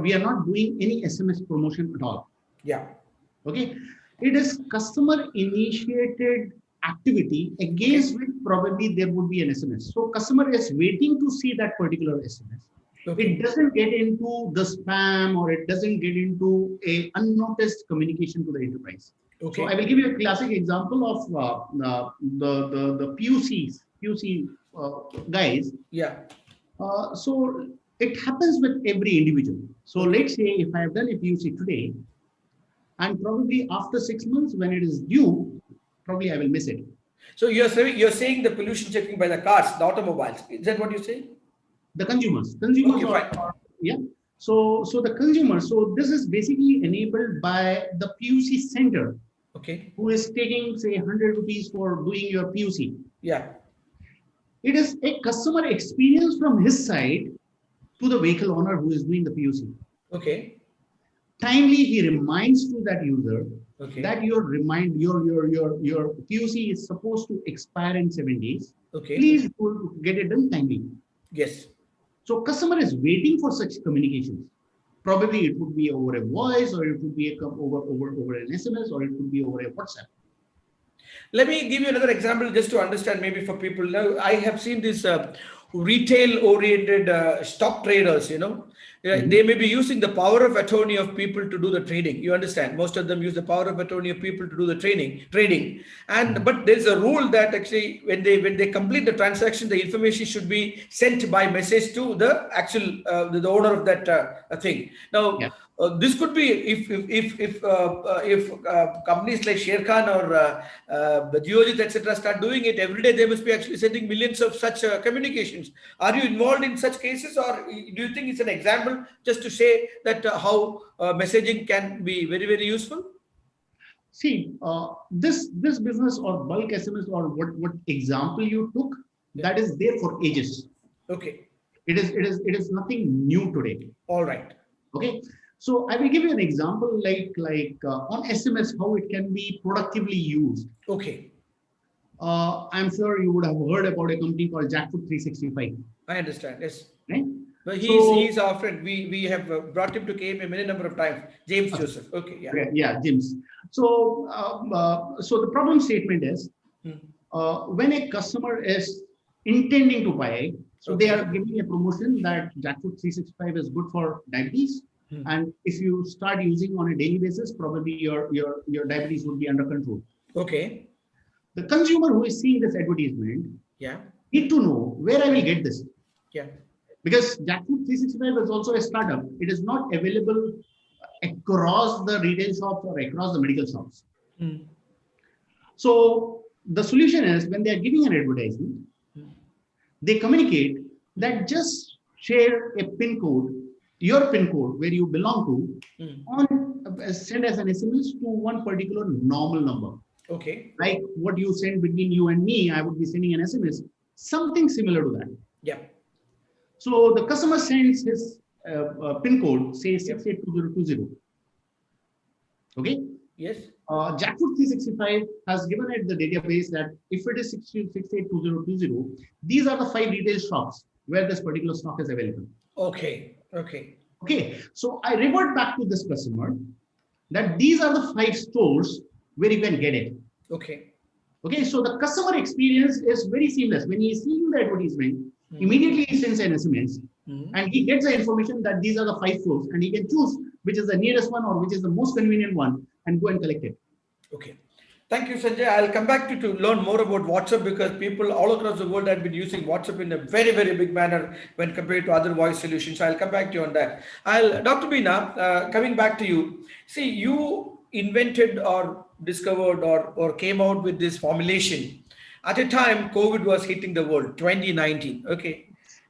we are not doing any SMS promotion at all. Yeah. Okay, it is customer initiated activity Okay. against which probably there would be an SMS. So customer is waiting to see that particular SMS. It Okay. doesn't get into the spam or it doesn't get into a unnoticed communication to the enterprise. So I will Okay. give you a classic example of the PUC guys. Yeah. So it happens with every individual. So Okay. let's say if I have done a PUC today, and probably after 6 months when it is due, probably I will miss it. So you're saying the pollution checking by the cars, the automobiles. Is that what you're saying? The consumers Okay, fine. are yeah. So the consumers. So this is basically enabled by the PUC center Okay. who is taking say 100 rupees for doing your PUC. Yeah. It is a customer experience from his side to the vehicle owner who is doing the PUC. Okay. Timely, he reminds to that user that Okay. your PUC is supposed to expire in 7 days. Okay. Please get it done timely. Yes. So customer is waiting for such communications. Probably it would be over a voice, or it would be over an SMS, or it could be over a WhatsApp. Let me give you another example just to understand maybe for people. Now, I have seen this retail-oriented stock traders, they Mhm. may be using the power of attorney of people to do the trading. You understand? Most of them use the power of attorney of people to do the trading. And Mhm. but there's a rule that actually when they complete the transaction, the information should be sent by message to the actual the owner of that thing. Now, Yeah. this could be if companies like Sherkhan or Geojit etc. start doing it every day, they must be actually sending millions of such communications. Are you involved in such cases, or do you think it's an example just to say that how messaging can be very very useful? See, this business or bulk SMS or what example you took, Yeah. that is there for ages. Okay. It is nothing new today. All right. Okay, so I will give you an example like on SMS how it can be productively used. Okay. I'm sure you would have heard about a company called Jackfoot 365, I understand. Yes. right? But he's So our friend. We have brought him to KMA many number of times. James Joseph. Okay. Yeah. yeah, gyms. So the problem statement is Hmm. when a customer is intending to buy, so they are Okay. giving a promotion that Jackfruit 365 is good for diabetes. Hmm. And if you start using on a daily basis, probably your diabetes would be under control. Okay. The consumer who is seeing this advertisement Yeah. need to know where I will get this. Yeah. Because Jackfruit 365 is also a startup. It is not available across the retail shops or across the medical shops. Hmm. So the solution is when they are giving an advertisement, they communicate that just share a pin code, your pin code where you belong to, Hmm. on send as an SMS to one particular normal number. Okay. Like what you send between you and me, I would be sending an SMS, something similar to that. Yeah. So the customer sends his pin code, say Yep. 682020. Okay. Yes. Jackfruit 365 has given it the database that if it is 682020, these are the 5 retail shops where this particular stock is available. Okay. Okay. Okay, so I revert back to this customer that these are the 5 stores where you can get it. Okay. Okay, so the customer experience is very seamless. When he is seeing the advertisement, Hmm. immediately he sends an SMS Hmm. and he gets the information that these are the 5 stores and he can choose which is the nearest one or which is the most convenient one and go and collect it. Okay. Thank you, Sanjay. I'll come back to learn more about WhatsApp because people all across the world have been using WhatsApp in a very, very big manner when compared to other voice solutions. I'll come back to you on that. Dr. Beena, coming back to you. See, you invented or discovered or came out with this formulation at a time COVID was hitting the world, 2019. Okay.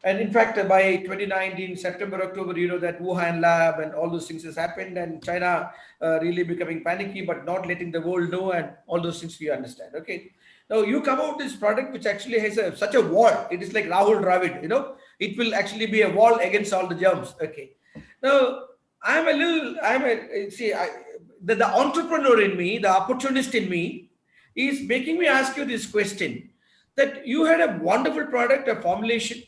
And in fact, by 2019, September, October, that Wuhan lab and all those things has happened, and China really becoming panicky, but not letting the world know, and all those things we understand. Okay. Now you come out with this product which actually has such a wall. It is like Rahul Dravid, it will actually be a wall against all the germs. Okay. Now the entrepreneur in me, the opportunist in me, is making me ask you this question that you had a wonderful product, a formulation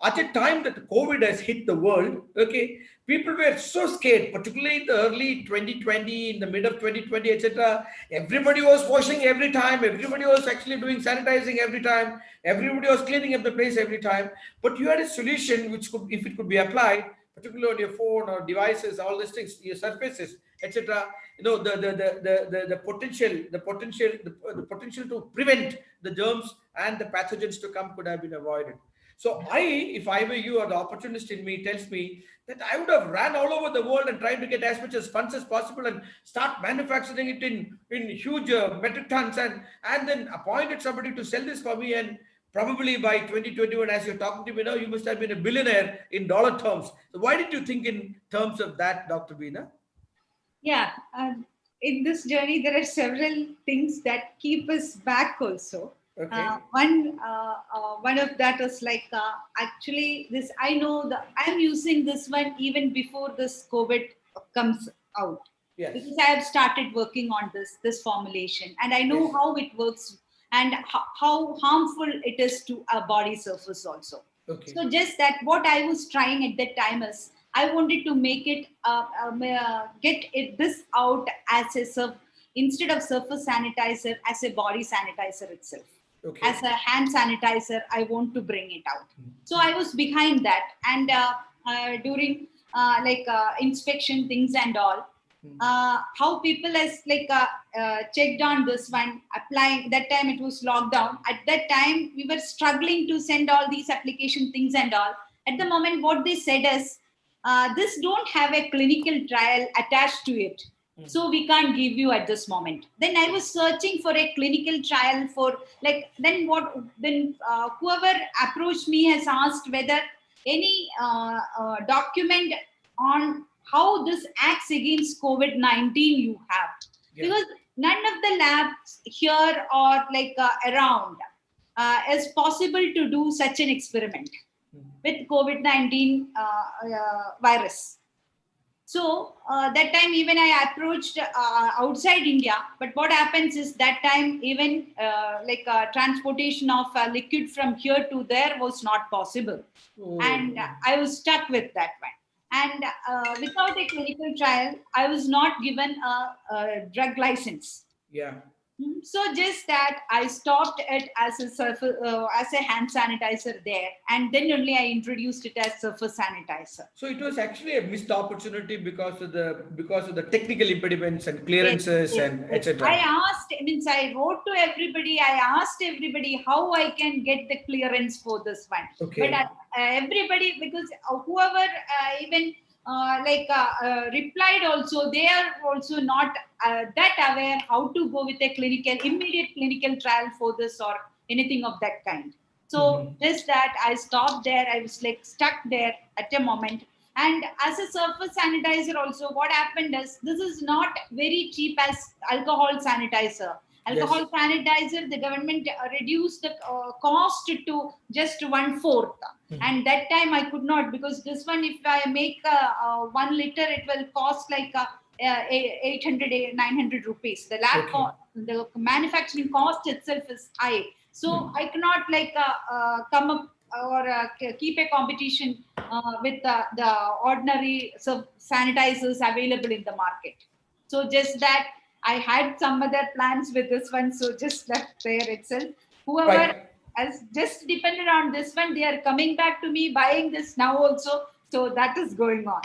at a time that COVID has hit the world. Okay, people were so scared, particularly in the early 2020, in the mid of 2020, etc. Everybody was washing every time, everybody was actually doing sanitizing every time, everybody was cleaning up the place every time. But you had a solution which could, if it could be applied, particularly on your phone or devices, all these things, your surfaces, etc. The potential to prevent the germs and the pathogens to come could have been avoided. So if I were you, or the opportunist in me tells me that I would have ran all over the world and tried to get as much as funds as possible and start manufacturing it in huge metric tons and then appointed somebody to sell this for me. And probably by 2021, as you're talking to me now, you must have been a billionaire in dollar terms. So why did you think in terms of that, Dr. Beena? Yeah, in this journey, there are several things that keep us back also. Okay. One of that is like actually this. I know that I'm using this one even before this COVID comes out Yes. because I have started working on this formulation and I know Yes. how it works and how harmful it is to our body surface also. Okay. So just that what I was trying at that time is I wanted to make it get it this out as a instead of surface sanitizer as a body sanitizer itself. Okay. As a hand sanitizer, I want to bring it out. So I was behind that. And during inspection things and all, how people has checked on this one, applying. That time it was lockdown. At that time, we were struggling to send all these application things and all. At the moment, what they said is, this don't have a clinical trial attached to it. So we can't give you at this moment. Then I was searching for a clinical trial for whoever approached me has asked whether any document on how this acts against COVID-19 you have. Yeah. Because none of the labs here or around is possible to do such an experiment with COVID-19 virus. So that time even I approached outside India, but what happens is that time even transportation of liquid from here to there was not possible. Oh. And I was stuck with that one. And without a clinical trial, I was not given a drug license. Yeah. So just that I stopped it as a hand sanitizer there, and then only I introduced it as surface sanitizer. So it was actually a missed opportunity because of the technical impediments and clearances and etc. I wrote to everybody. I asked everybody how I can get the clearance for this one. Okay. But everybody, because whoever even replied also, they are also not that aware how to go with a immediate clinical trial for this or anything of that kind. So just that I stopped there. I was stuck there at a moment. And as a surface sanitizer also, what happened is, this is not very cheap as alcohol sanitizer. Alcohol sanitizer, the government reduced the cost to just 1/4. And that time I could not, because this one, if I make 1 liter, it will cost 800, 900 rupees. The lab the manufacturing cost itself is high. So I cannot come up or keep a competition with the ordinary sanitizers available in the market. So just that I had some other plans with this one, so just left there itself. Whoever has just depended on this one, they are coming back to me buying this now also. So that is going on.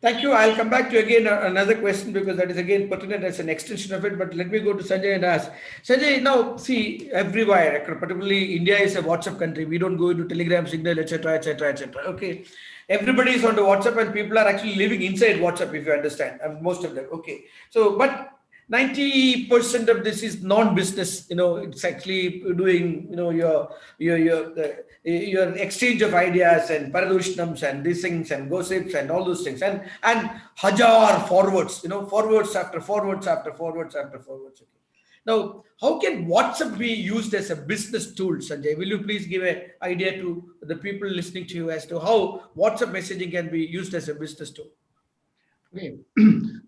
Thank you. I'll come back to you again another question, because that is again pertinent as an extension of it. But let me go to Sanjay and ask. Sanjay, now see, everywhere, particularly India is a WhatsApp country. We don't go into Telegram, Signal, etc., etc., etc. Okay, everybody is on the WhatsApp, and people are actually living inside WhatsApp, if you understand. Most of them. Okay, so but 90% of this is non-business. It's actually doing your exchange of ideas and paradushnams and these things and gossips and all those things and hajar forwards, forwards after forwards after forwards after forwards. Okay. Now, how can WhatsApp be used as a business tool, Sanjay? Will you please give an idea to the people listening to you as to how WhatsApp messaging can be used as a business tool? Okay,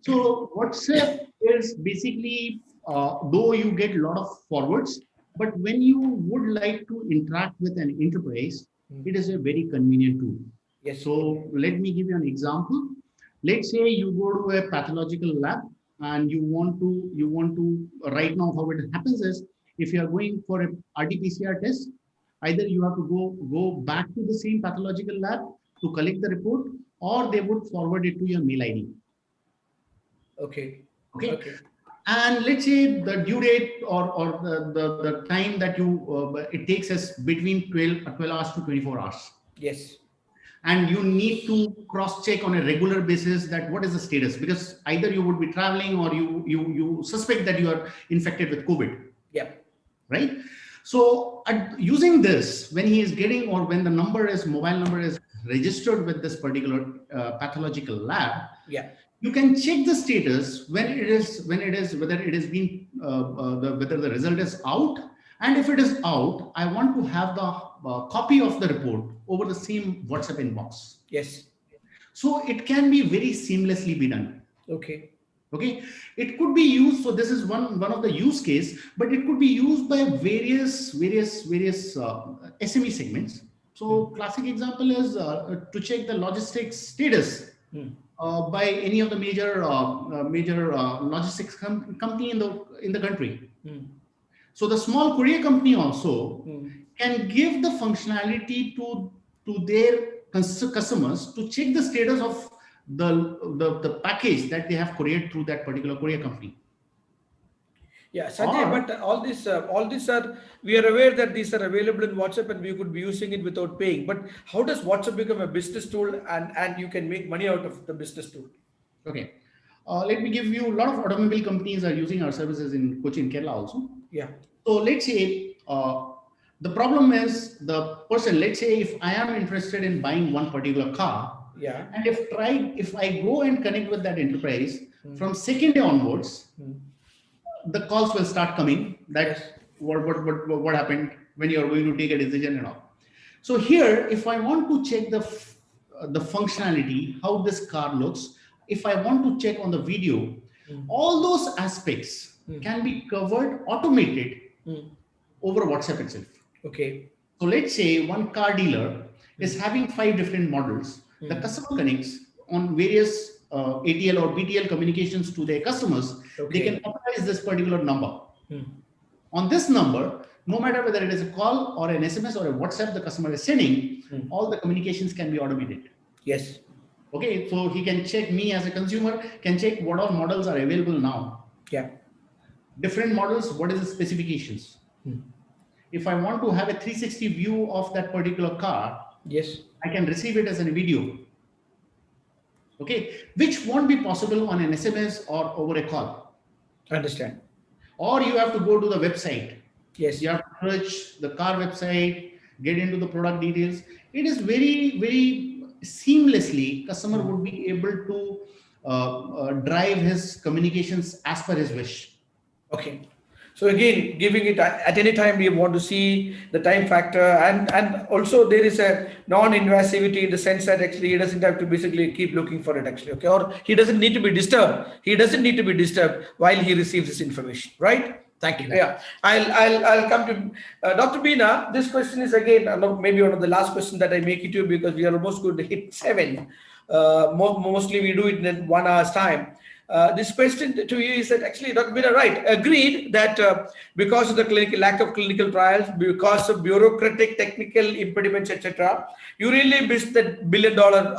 so WhatsApp is basically, though you get a lot of forwards, but when you would like to interact with an enterprise, it is a very convenient tool. Yes. So let me give you an example. Let's say you go to a pathological lab and you want to right now how it happens is, if you are going for a RT-PCR test, either you have to go back to the same pathological lab to collect the report, or they would forward it to your mail ID. Okay. And let's say the due date or the time that it takes us between 12 hours to 24 hours. Yes. And you need to cross-check on a regular basis that what is the status, because either you would be traveling or you suspect that you are infected with COVID. Yeah. Right. So using this, when he is getting, or when the mobile number is registered with this particular pathological lab, yeah, you can check the status whether the result is out, and if it is out, I want to have the copy of the report over the same WhatsApp inbox. Yes. So it can be very seamlessly be done. Okay. It could be used. So this is one of the use case, but it could be used by various SME segments. So classic example is to check the logistics status. by any of the major logistics company in the country. So the small courier company also can give the functionality to their customers to check the status of the package that they have couriered through that particular courier company. Yeah, Sanjay, Or but all these are, we are aware that these are available in WhatsApp and we could be using it without paying. But how does WhatsApp become a business tool and you can make money out of the business tool? okay, let me give you, a lot of automobile companies are using our services in Kochi in Kerala also. Yeah. So let's say the problem is the person. Let's say if I am interested in buying one particular car, Yeah. and if I go and connect with that enterprise from second day onwards, the calls will start coming. That Yes. what happened when you are going to take a decision and all. So here, if I want to check the functionality, how this car looks, if I want to check on the video, all those aspects can be covered, automated over WhatsApp itself. Okay. So let's say one car dealer is having 5 different models. The customer connects on various ATL or BTL communications to their customers. They can Okay. authorize this particular number. On this number, no matter whether it is a call or an SMS or a WhatsApp the customer is sending, all the communications can be automated. Yes. Okay, so he can check, me as a consumer can check what all models are available now. Yeah. Different models, what is the specifications? If I want to have a 360 view of that particular car, Yes. I can receive it as a video. Okay, which won't be possible on an SMS or over a call. Understand. Or you have to go to the website. Yes. You have to search the car website, get into the product details. It is very, very seamlessly, customer would be able to drive his communications as per his wish. Okay. So again, giving it at any time we want to see the time factor, and also there is a non-invasivity in the sense that actually he doesn't have to basically keep looking for it actually, okay, or he doesn't need to be disturbed. He doesn't need to be disturbed while he receives this information, right? Thank you. Yeah, I'll come to Dr. Beena. This question is again maybe one of the last questions that I make it to you because we are almost going to hit 7. Mostly we do it in 1 hour's time. This question to you is that actually, Dr. Meena, right, agreed that because of the lack of clinical trials, because of bureaucratic technical impediments, etc., you really missed that billion-dollar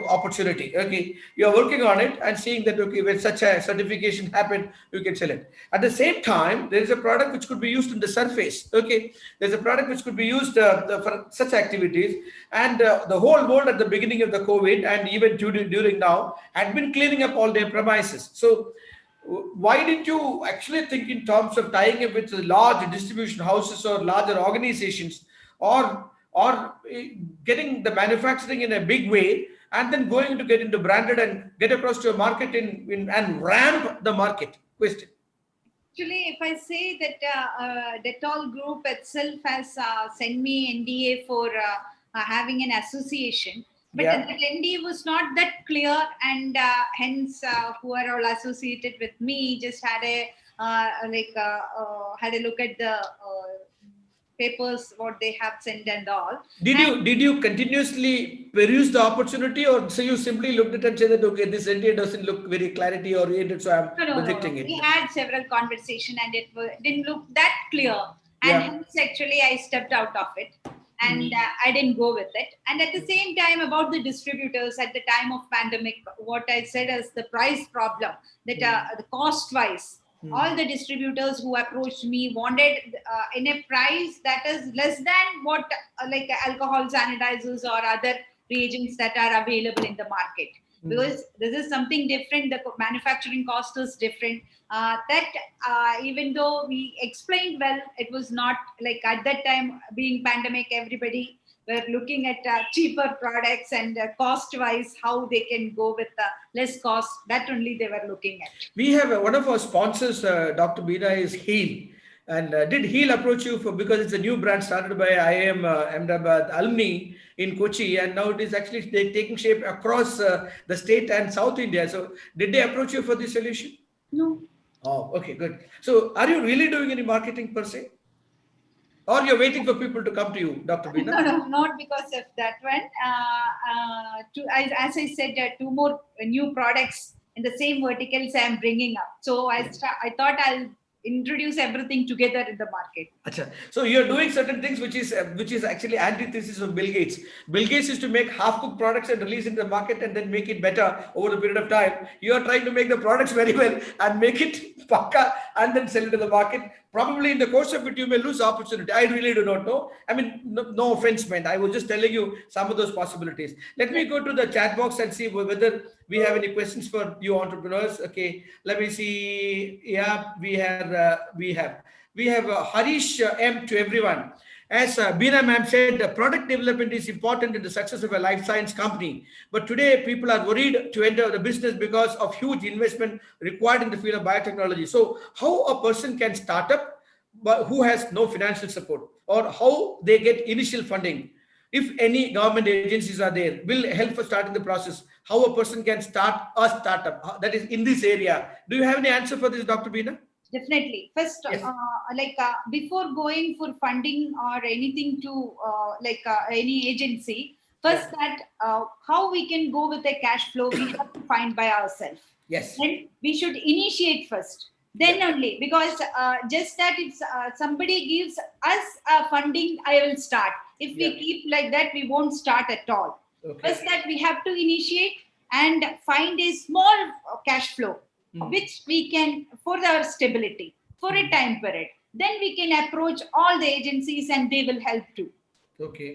opportunity. Okay, you are working on it and seeing that, okay, when such a certification happened, you can sell it. At the same time, there is a product which could be used in the surface. Okay, there's a product which could be used for such activities, and the whole world at the beginning of the COVID and even during now had been cleaning up all their premises. So why didn't you actually think in terms of tying up with large distribution houses or larger organizations, or getting the manufacturing in a big way and then going to get into branded and get across to a market and ramp the market? Question. Actually, if I say that Dettol Group itself has sent me NDA for having an association, but Yeah. that NDA was not that clear, and hence who are all associated with me just had a had a look at the papers what they have sent and all. Did you continuously peruse the opportunity, or so you simply looked at it and said that okay, this NDA doesn't look very clarity oriented, so I'm rejecting it? We had several conversation and it didn't look that clear, and Yeah. hence actually I stepped out of it, and I didn't go with it. And at the same time, about the distributors at the time of pandemic, what I said is the price problem, that the cost wise, all the distributors who approached me wanted in a price that is less than what like alcohol sanitizers or other reagents that are available in the market, because this is something different. The manufacturing cost is different. Even though we explained well, it was not like at that time, being pandemic, everybody were looking at cheaper products and cost wise how they can go with less cost. That only they were looking at. We have one of our sponsors, Dr. Beena, is Heal. And did Heal approach you for, because it's a new brand started by IIM Ahmedabad alumni in Kochi, and now it is actually taking shape across the state and South India. So did they approach you for this solution? No. Oh, okay, good. So are you really doing any marketing per se? Or you're waiting for people to come to you, Dr. Beena? No, not because of that one. as I said, two more new products in the same verticals I am bringing up. So I thought I'll introduce everything together in the market. Acha. So you're doing certain things which is actually antithesis of Bill Gates. Bill Gates used to make half-cooked products and release into the market and then make it better over the period of time. You are trying to make the products very well and make it pakka and then sell it to the market. Probably in the course of it, you may lose opportunity. I really do not know. I mean, no offense meant. I was just telling you some of those possibilities. Let me go to the chat box and see whether we have any questions for you entrepreneurs. Okay, let me see. Yeah, we have Harish M to everyone. As Beena ma'am said, product development is important in the success of a life science company. But today, people are worried to enter the business because of huge investment required in the field of biotechnology. So, how a person can start up but who has no financial support, or how they get initial funding? If any government agencies are there, will help for starting the process. How a person can start a startup that is in this area. Do you have any answer for this, Dr. Beena? Definitely. First, Yes. before going for funding or anything to any agency, first Yeah. that how we can go with a cash flow, we have to find by ourselves. Yes. Then we should initiate first. Then Yeah. only, because just that if somebody gives us funding, I will start. If we Yeah. keep like that, we won't start at all. Okay. First, that we have to initiate and find a small cash flow, which we can for our stability for a time period. Then we can approach all the agencies and they will help too. Okay.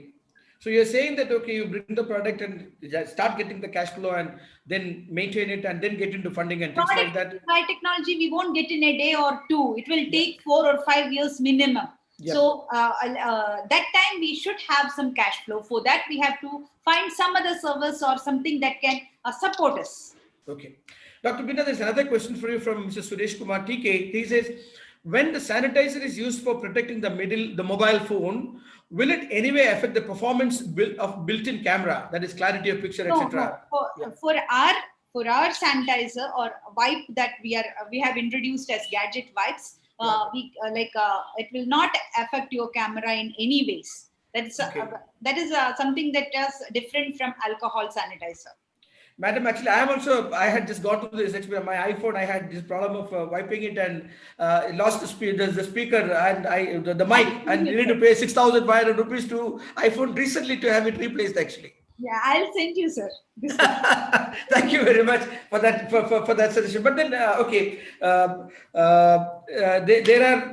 So you're saying that okay, you bring the product and just start getting the cash flow and then maintain it and then get into funding and things like Product that. biotechnology we won't get in a day or two. It will Yeah. take 4 or 5 years minimum. Yeah. So that time we should have some cash flow. For that we have to find some other service or something that can support us. Okay. Dr. Bina, there's another question for you from Mr. Suresh Kumar TK. He says, when the sanitizer is used for protecting the mobile phone, will it anyway affect the performance of built-in camera, that is clarity of picture, No, etc.? Yeah. For our sanitizer or wipe that we have introduced as gadget wipes, it will not affect your camera in any ways. Okay. That is something that is different from alcohol sanitizer. Madam, actually, I had just got to this experience. My iPhone, I had this problem of wiping it and lost the speaker and the mic, and you need to pay 6,500 rupees to iPhone recently to have it replaced, actually. Yeah, I'll send you, sir. Thank you very much for that for that suggestion. But then, okay,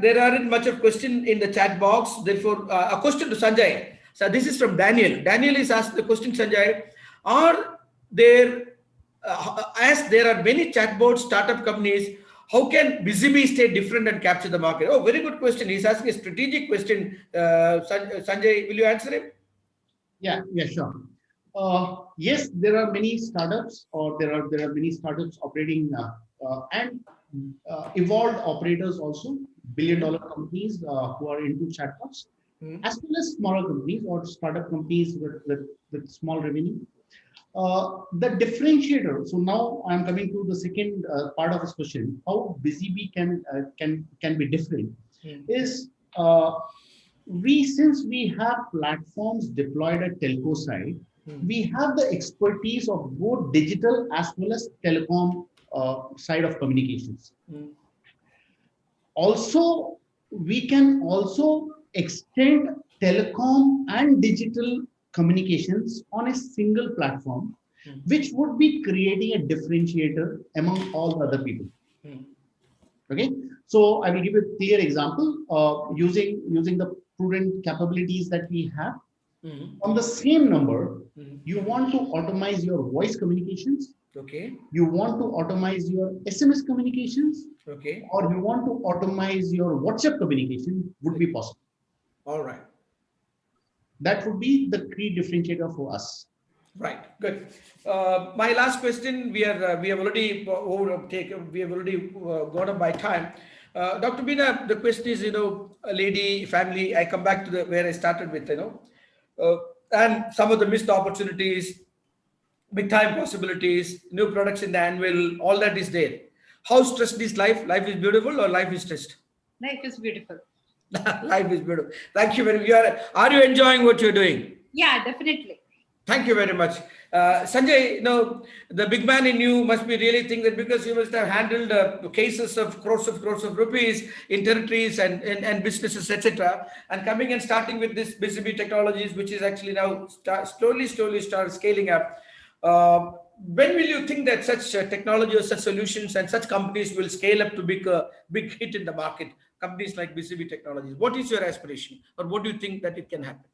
there aren't much of question in the chat box. Therefore, a question to Sanjay. So this is from Daniel. Daniel is asked the question, Sanjay, are there, as there are many chatbot startup companies, how can BusyBee stay different and capture the market? Oh, very good question. He's asking a strategic question. Sanjay, will you answer him? Yeah, sure. Yes, there are many startups, or there are many startups operating and evolved operators also, billion-dollar companies who are into chatbots, as well as smaller companies or startup companies with small revenue. The differentiator. So now I'm coming to the second part of this question: how BusyBee can be different. Is since we have platforms deployed at telco side, we have the expertise of both digital as well as telecom side of communications. Also, we can also extend telecom and digital communications on a single platform, which would be creating a differentiator among all the other people. Okay, so I will give a clear example using the prudent capabilities that we have. On the same number, you want to automate your voice communications. Okay. You want to automate your SMS communications. Okay. Or you want to automate your WhatsApp communication, would be possible. All right. That would be the key differentiator for us. Right. Good. My last question. We have already gone up by time. Dr. Bina, the question is, a lady, family. I come back to where I started with, and some of the missed opportunities, big time possibilities, new products in the annual, all that is there. How stressed is life? Life is beautiful or life is stressed? Life is beautiful. Life is beautiful. Thank you very much. Are you enjoying what you're doing? Yeah, definitely. Thank you very much. Sanjay, the big man in you must be really think that because you must have handled cases of crores of rupees in territories and businesses, etc. And coming and starting with this BCB technologies, which is actually now slowly start scaling up. When will you think that such technology or such solutions and such companies will scale up to big hit in the market? Companies like BCB Technologies. What is your aspiration, or what do you think that it can happen?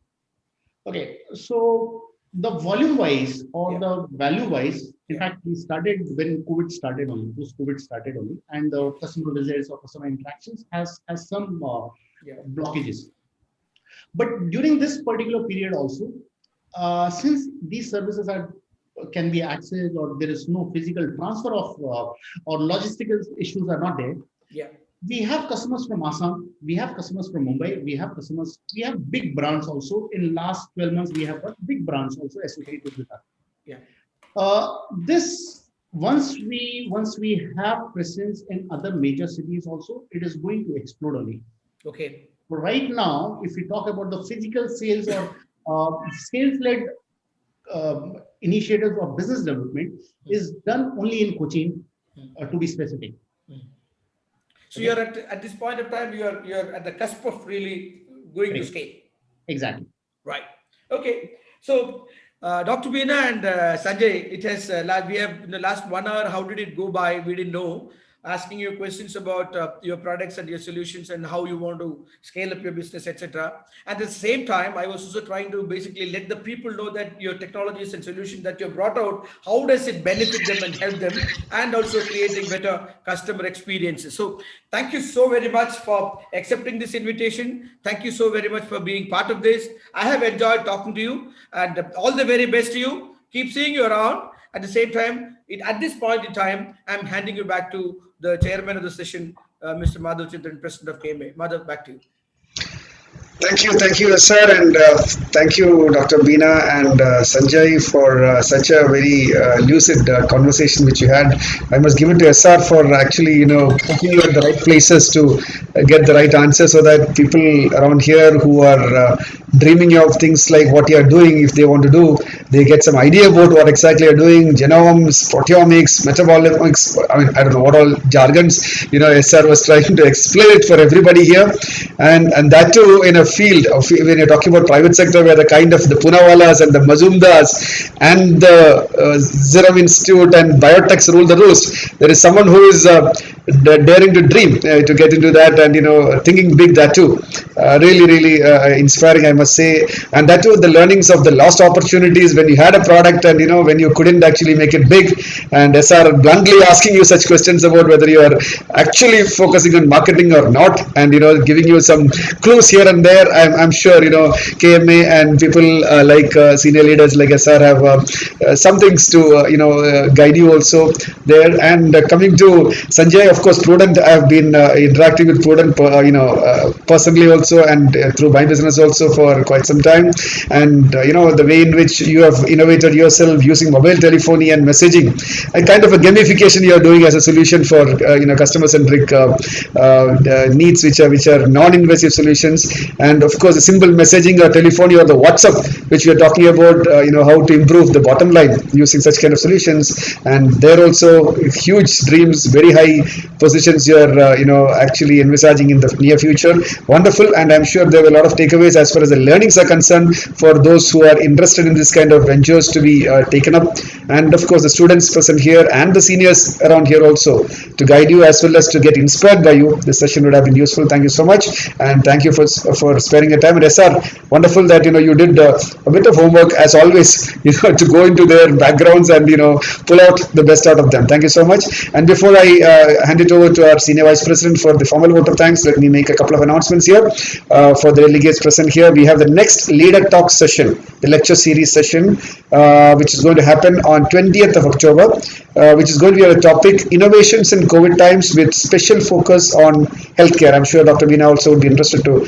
Okay, so the volume wise or Yeah. the value wise, in Yeah. fact, we started when COVID started only, post COVID started only, and the customer visits or customer interactions has some Yeah. blockages. But during this particular period also, since these services are can be accessed or there is no physical transfer of or logistical issues are not there, Yeah. we have customers from Assam, we have customers from Mumbai, we have big brands also. In last 12 months, we have got big brands also associated with us. Yeah. This once we have presence in other major cities also, it is going to explode only. Okay. But right now, if we talk about the physical sales or sales-led initiatives of business development, is done only in Cochin, to be specific. So Okay, you're at this point of time, you're at the cusp of really going to correct, scale. exactly. Right. Okay. So, Dr. Beena and Sanjay, it has we have in the last 1 hour. How did it go by? We didn't know. Asking you questions about your products and your solutions and how you want to scale up your business, etc. At the same time, I was also trying to basically let the people know that your technologies and solutions that you have brought out, how does it benefit them and help them, and also creating better customer experiences. So, thank you so very much for accepting this invitation. Thank you so very much for being part of this. I have enjoyed talking to you, and all the very best to you. Keep seeing you around. At the same time, at this point in time, I'm handing you back to the chairman of the session, Mr. Madhav Chindran, president of KMA. Madhav, back to you. Thank you, sir, and thank you, Dr. Beena and Sanjay, for such a very lucid conversation which you had. I must give it to SR for actually, putting you at the right places to get the right answer, so that people around here who are dreaming of things like what you are doing, if they want to do, they get some idea about what exactly you're doing, genomes, proteomics, metabolomics. I mean, I don't know what all jargons, SR was trying to explain it for everybody here, and that too in a field of, when you're talking about private sector, where the kind of the Punawalas and the Mazumdars and the Serum Institute and biotechs rule the roost. There is someone who is daring to dream to get into that, and thinking big, that too. Really inspiring, I must say. And that too, the learnings of the lost opportunities when you had a product and when you couldn't actually make it big, and SR bluntly asking you such questions about whether you are actually focusing on marketing or not, and giving you some clues here and there. I'm sure KMA and people like senior leaders like SR have some things to guide you also there. And coming to Sanjay, of course, Prudent, I've been interacting with Prudent personally also, and through my business also for quite some time. And the way in which you have innovated yourself using mobile telephony and messaging, a kind of a gamification you are doing as a solution for customer centric needs, which are non-invasive solutions. And of course, the simple messaging or telephony or the WhatsApp, which we are talking about, how to improve the bottom line using such kind of solutions. And there also huge dreams, very high positions you are actually envisaging in the near future. Wonderful. And I'm sure there were a lot of takeaways as far as the learnings are concerned for those who are interested in this kind of ventures to be taken up. And of course, the students present here and the seniors around here also to guide you as well as to get inspired by you. This session would have been useful. Thank you so much, and thank you for sparing your time. And SR, wonderful that you did a bit of homework as always, to go into their backgrounds and pull out the best out of them. Thank you so much. And before I hand it over to our senior vice president for the formal vote of thanks, let me make a couple of announcements here. For the delegates present here, we have the next leader talk session, the lecture series session, which is going to happen on 20th of October, which is going to be a topic, innovations in COVID times, with special focus on healthcare. I'm sure Dr. Beena also would be interested to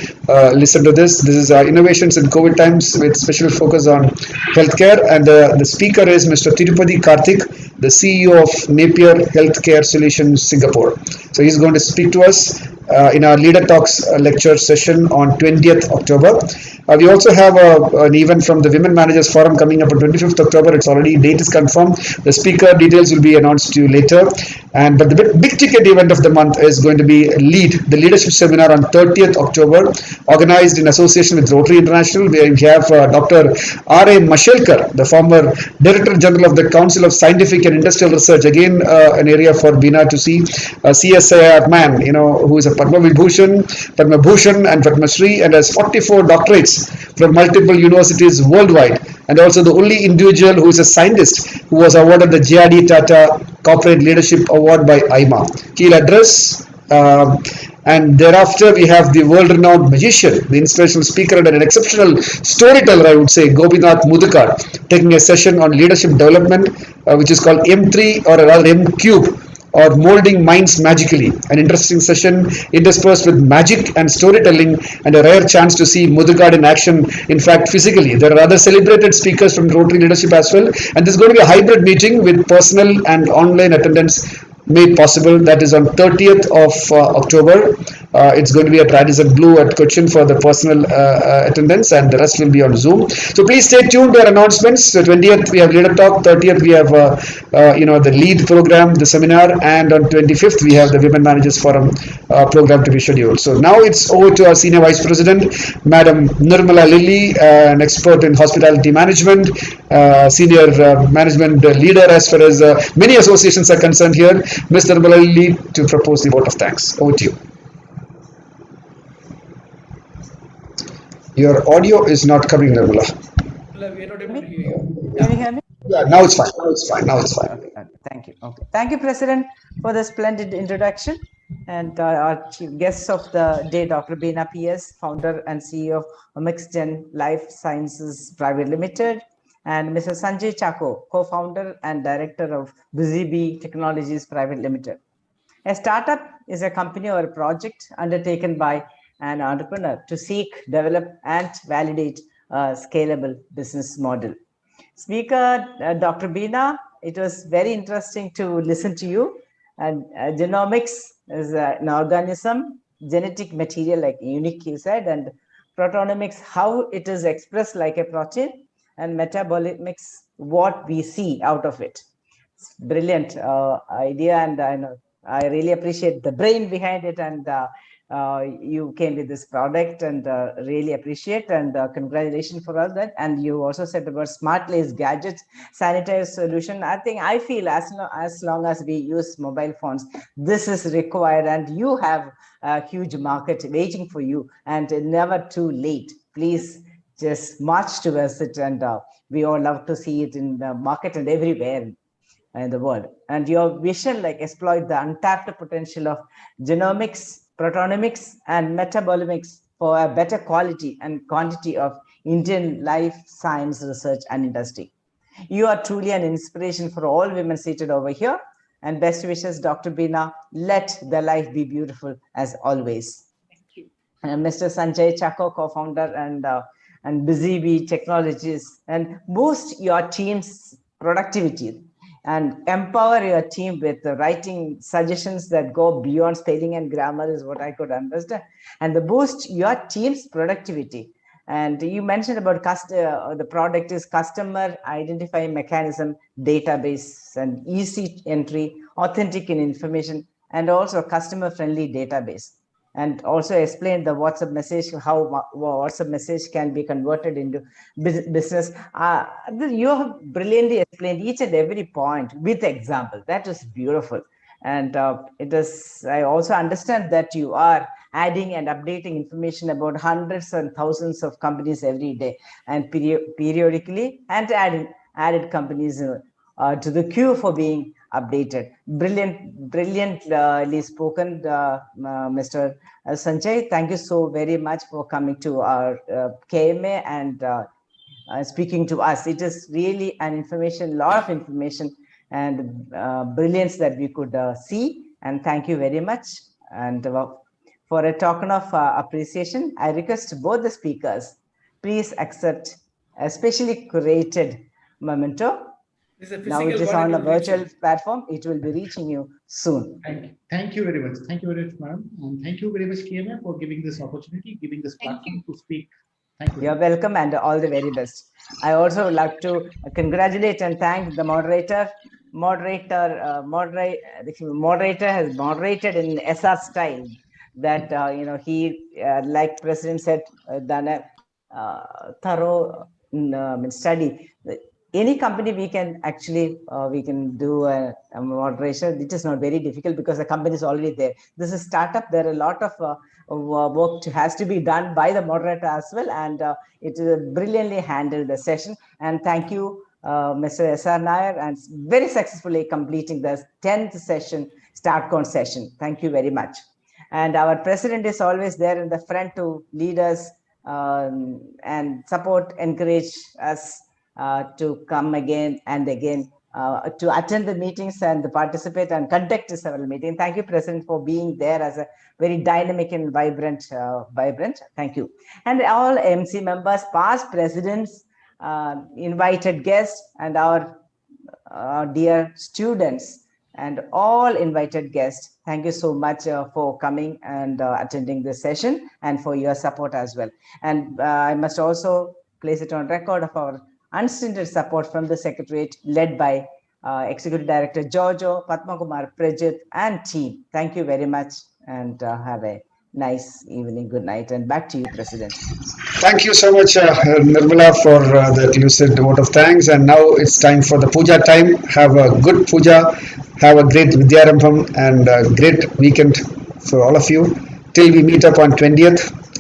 listen to this. This is innovations in COVID times with special focus on healthcare, and the speaker is Mr. Tirupati Karthik, the CEO of Napier Healthcare Solutions Singapore. So he's going to speak to us in our Leader Talks lecture session on 20th October. We also have an event from the Women Managers Forum coming up on 25th October. It's already, date is confirmed. The speaker details will be announced to you later. And but the big ticket event of the month is going to be the leadership seminar on 30th October, organized in association with Rotary International. We have Dr. R.A. Mashelkar, the former Director General of the Council of Scientific and Industrial Research. Again, an area for Bina to see. A CSIR man, who is a Padma Bhushan and Padma Shri, and has 44 doctorates from multiple universities worldwide, and also the only individual who is a scientist who was awarded the JRD Tata Corporate Leadership Award by IMA. He'll address, and thereafter we have the world-renowned magician, the inspirational speaker and an exceptional storyteller, I would say, Gopinath Mudukar, taking a session on leadership development, which is called M3 or rather M Cube, or molding minds magically. An interesting session interspersed with magic and storytelling, and a rare chance to see Mudugad in action, in fact, physically. There are other celebrated speakers from Rotary Leadership as well, and this is going to be a hybrid meeting with personal and online attendance made possible. That is on 30th of October. It's going to be at Radisson Blue at Cochin for the personal attendance, and the rest will be on Zoom. So please stay tuned to our announcements. So 20th we have Leader Talk, 30th we have the lead program, the seminar, and on 25th we have the Women Managers Forum program to be scheduled. So now it's over to our Senior Vice President, Madam Nirmala Lilly, an expert in hospitality management, senior management leader as far as many associations are concerned here. Mr. Nirmala Lilly, to propose the vote of thanks. Over to you. Your audio is not coming, Nirmala. We are not able to hear you. Can you hear me? Yeah, now it's fine. Now it's fine. Now it's fine. Okay, thank you. Okay, thank you, President, for the splendid introduction. And our chief guests of the day, Dr. Bina PS, founder and CEO of MixGen Life Sciences Private Limited, and Mr. Sanjay Chako, co-founder and director of BusyBee Technologies Private Limited. A startup is a company or a project undertaken by an entrepreneur to seek, develop, and validate a scalable business model. Speaker Dr. Bina, it was very interesting to listen to you. And genomics is an organism, genetic material, like unique you said, and proteomics, how it is expressed like a protein, and metabolomics, what we see out of it. It's brilliant idea, and I really appreciate the brain behind it, and you came with this product, and really appreciate, and congratulations for all that. And you also said about smart lace gadgets, sanitizer solution. I feel as long as we use mobile phones, this is required, and you have a huge market waiting for you, and never too late. Please just march towards it, and we all love to see it in the market and everywhere in the world. And your vision, like exploit the untapped potential of genomics, proteomics, and metabolomics for a better quality and quantity of Indian life science research and industry. You are truly an inspiration for all women seated over here. And best wishes, Dr. Bina. Let the life be beautiful as always. Thank you. And Mr. Sanjay Chako, co-founder and BusyBee Technologies, and boost your team's productivity and empower your team with writing suggestions that go beyond spelling and grammar is what I could understand, and the boost your team's productivity. And you mentioned about the product is customer identifying mechanism, database, and easy entry, authentic in information, and also customer friendly database. And also explain the WhatsApp message, how WhatsApp message can be converted into business. You have brilliantly explained each and every point with example. That is beautiful. And it is. I also understand that you are adding and updating information about hundreds and thousands of companies every day, and periodically, and added companies to the queue for being updated. Brilliantly spoken, Mr. Sanjay. Thank you so very much for coming to our KMA and speaking to us. It is really an lot of information and brilliance that we could see. And thank you very much. And for a token of appreciation, I request both the speakers, please accept a specially curated memento It's a Now it physical is body on a will reach virtual you. platform. It will be reaching you soon. Thank you very much. Thank you very much, madam. And thank you very much, KMA, for giving this opportunity, giving this Thank you. platform to speak. Thank you. You're welcome and all the very best. I also would like to congratulate and thank the moderator. Moderator has moderated in SR style. That he, like President said, done a thorough study. Any company we can actually we can do a moderation. It is not very difficult because the company is already there. This is startup. There are a lot of work has to be done by the moderator as well, and it brilliantly handled the session. And thank you, Mr. S.R. Nair, and very successfully completing the 10th session, StartCon session. Thank you very much. And our president is always there in the front to lead us and support, encourage us to come again and again to attend the meetings and participate and conduct several meetings. Thank you, President, for being there as a very dynamic and vibrant. Thank you. And all MC members, past presidents, invited guests, and our dear students and all invited guests. Thank you so much for coming and attending this session and for your support as well. And I must also place it on record of our unstinted support from the Secretariat led by Executive Director Giorgio, Padmakumar, Prajit, and team. Thank you very much and have a nice evening. Good night. And back to you, President. Thank you so much, Nirmala, for that lucid vote of thanks. And now it's time for the puja time. Have a good puja. Have a great Vidyarambham and a great weekend for all of you. Till we meet up on 20th.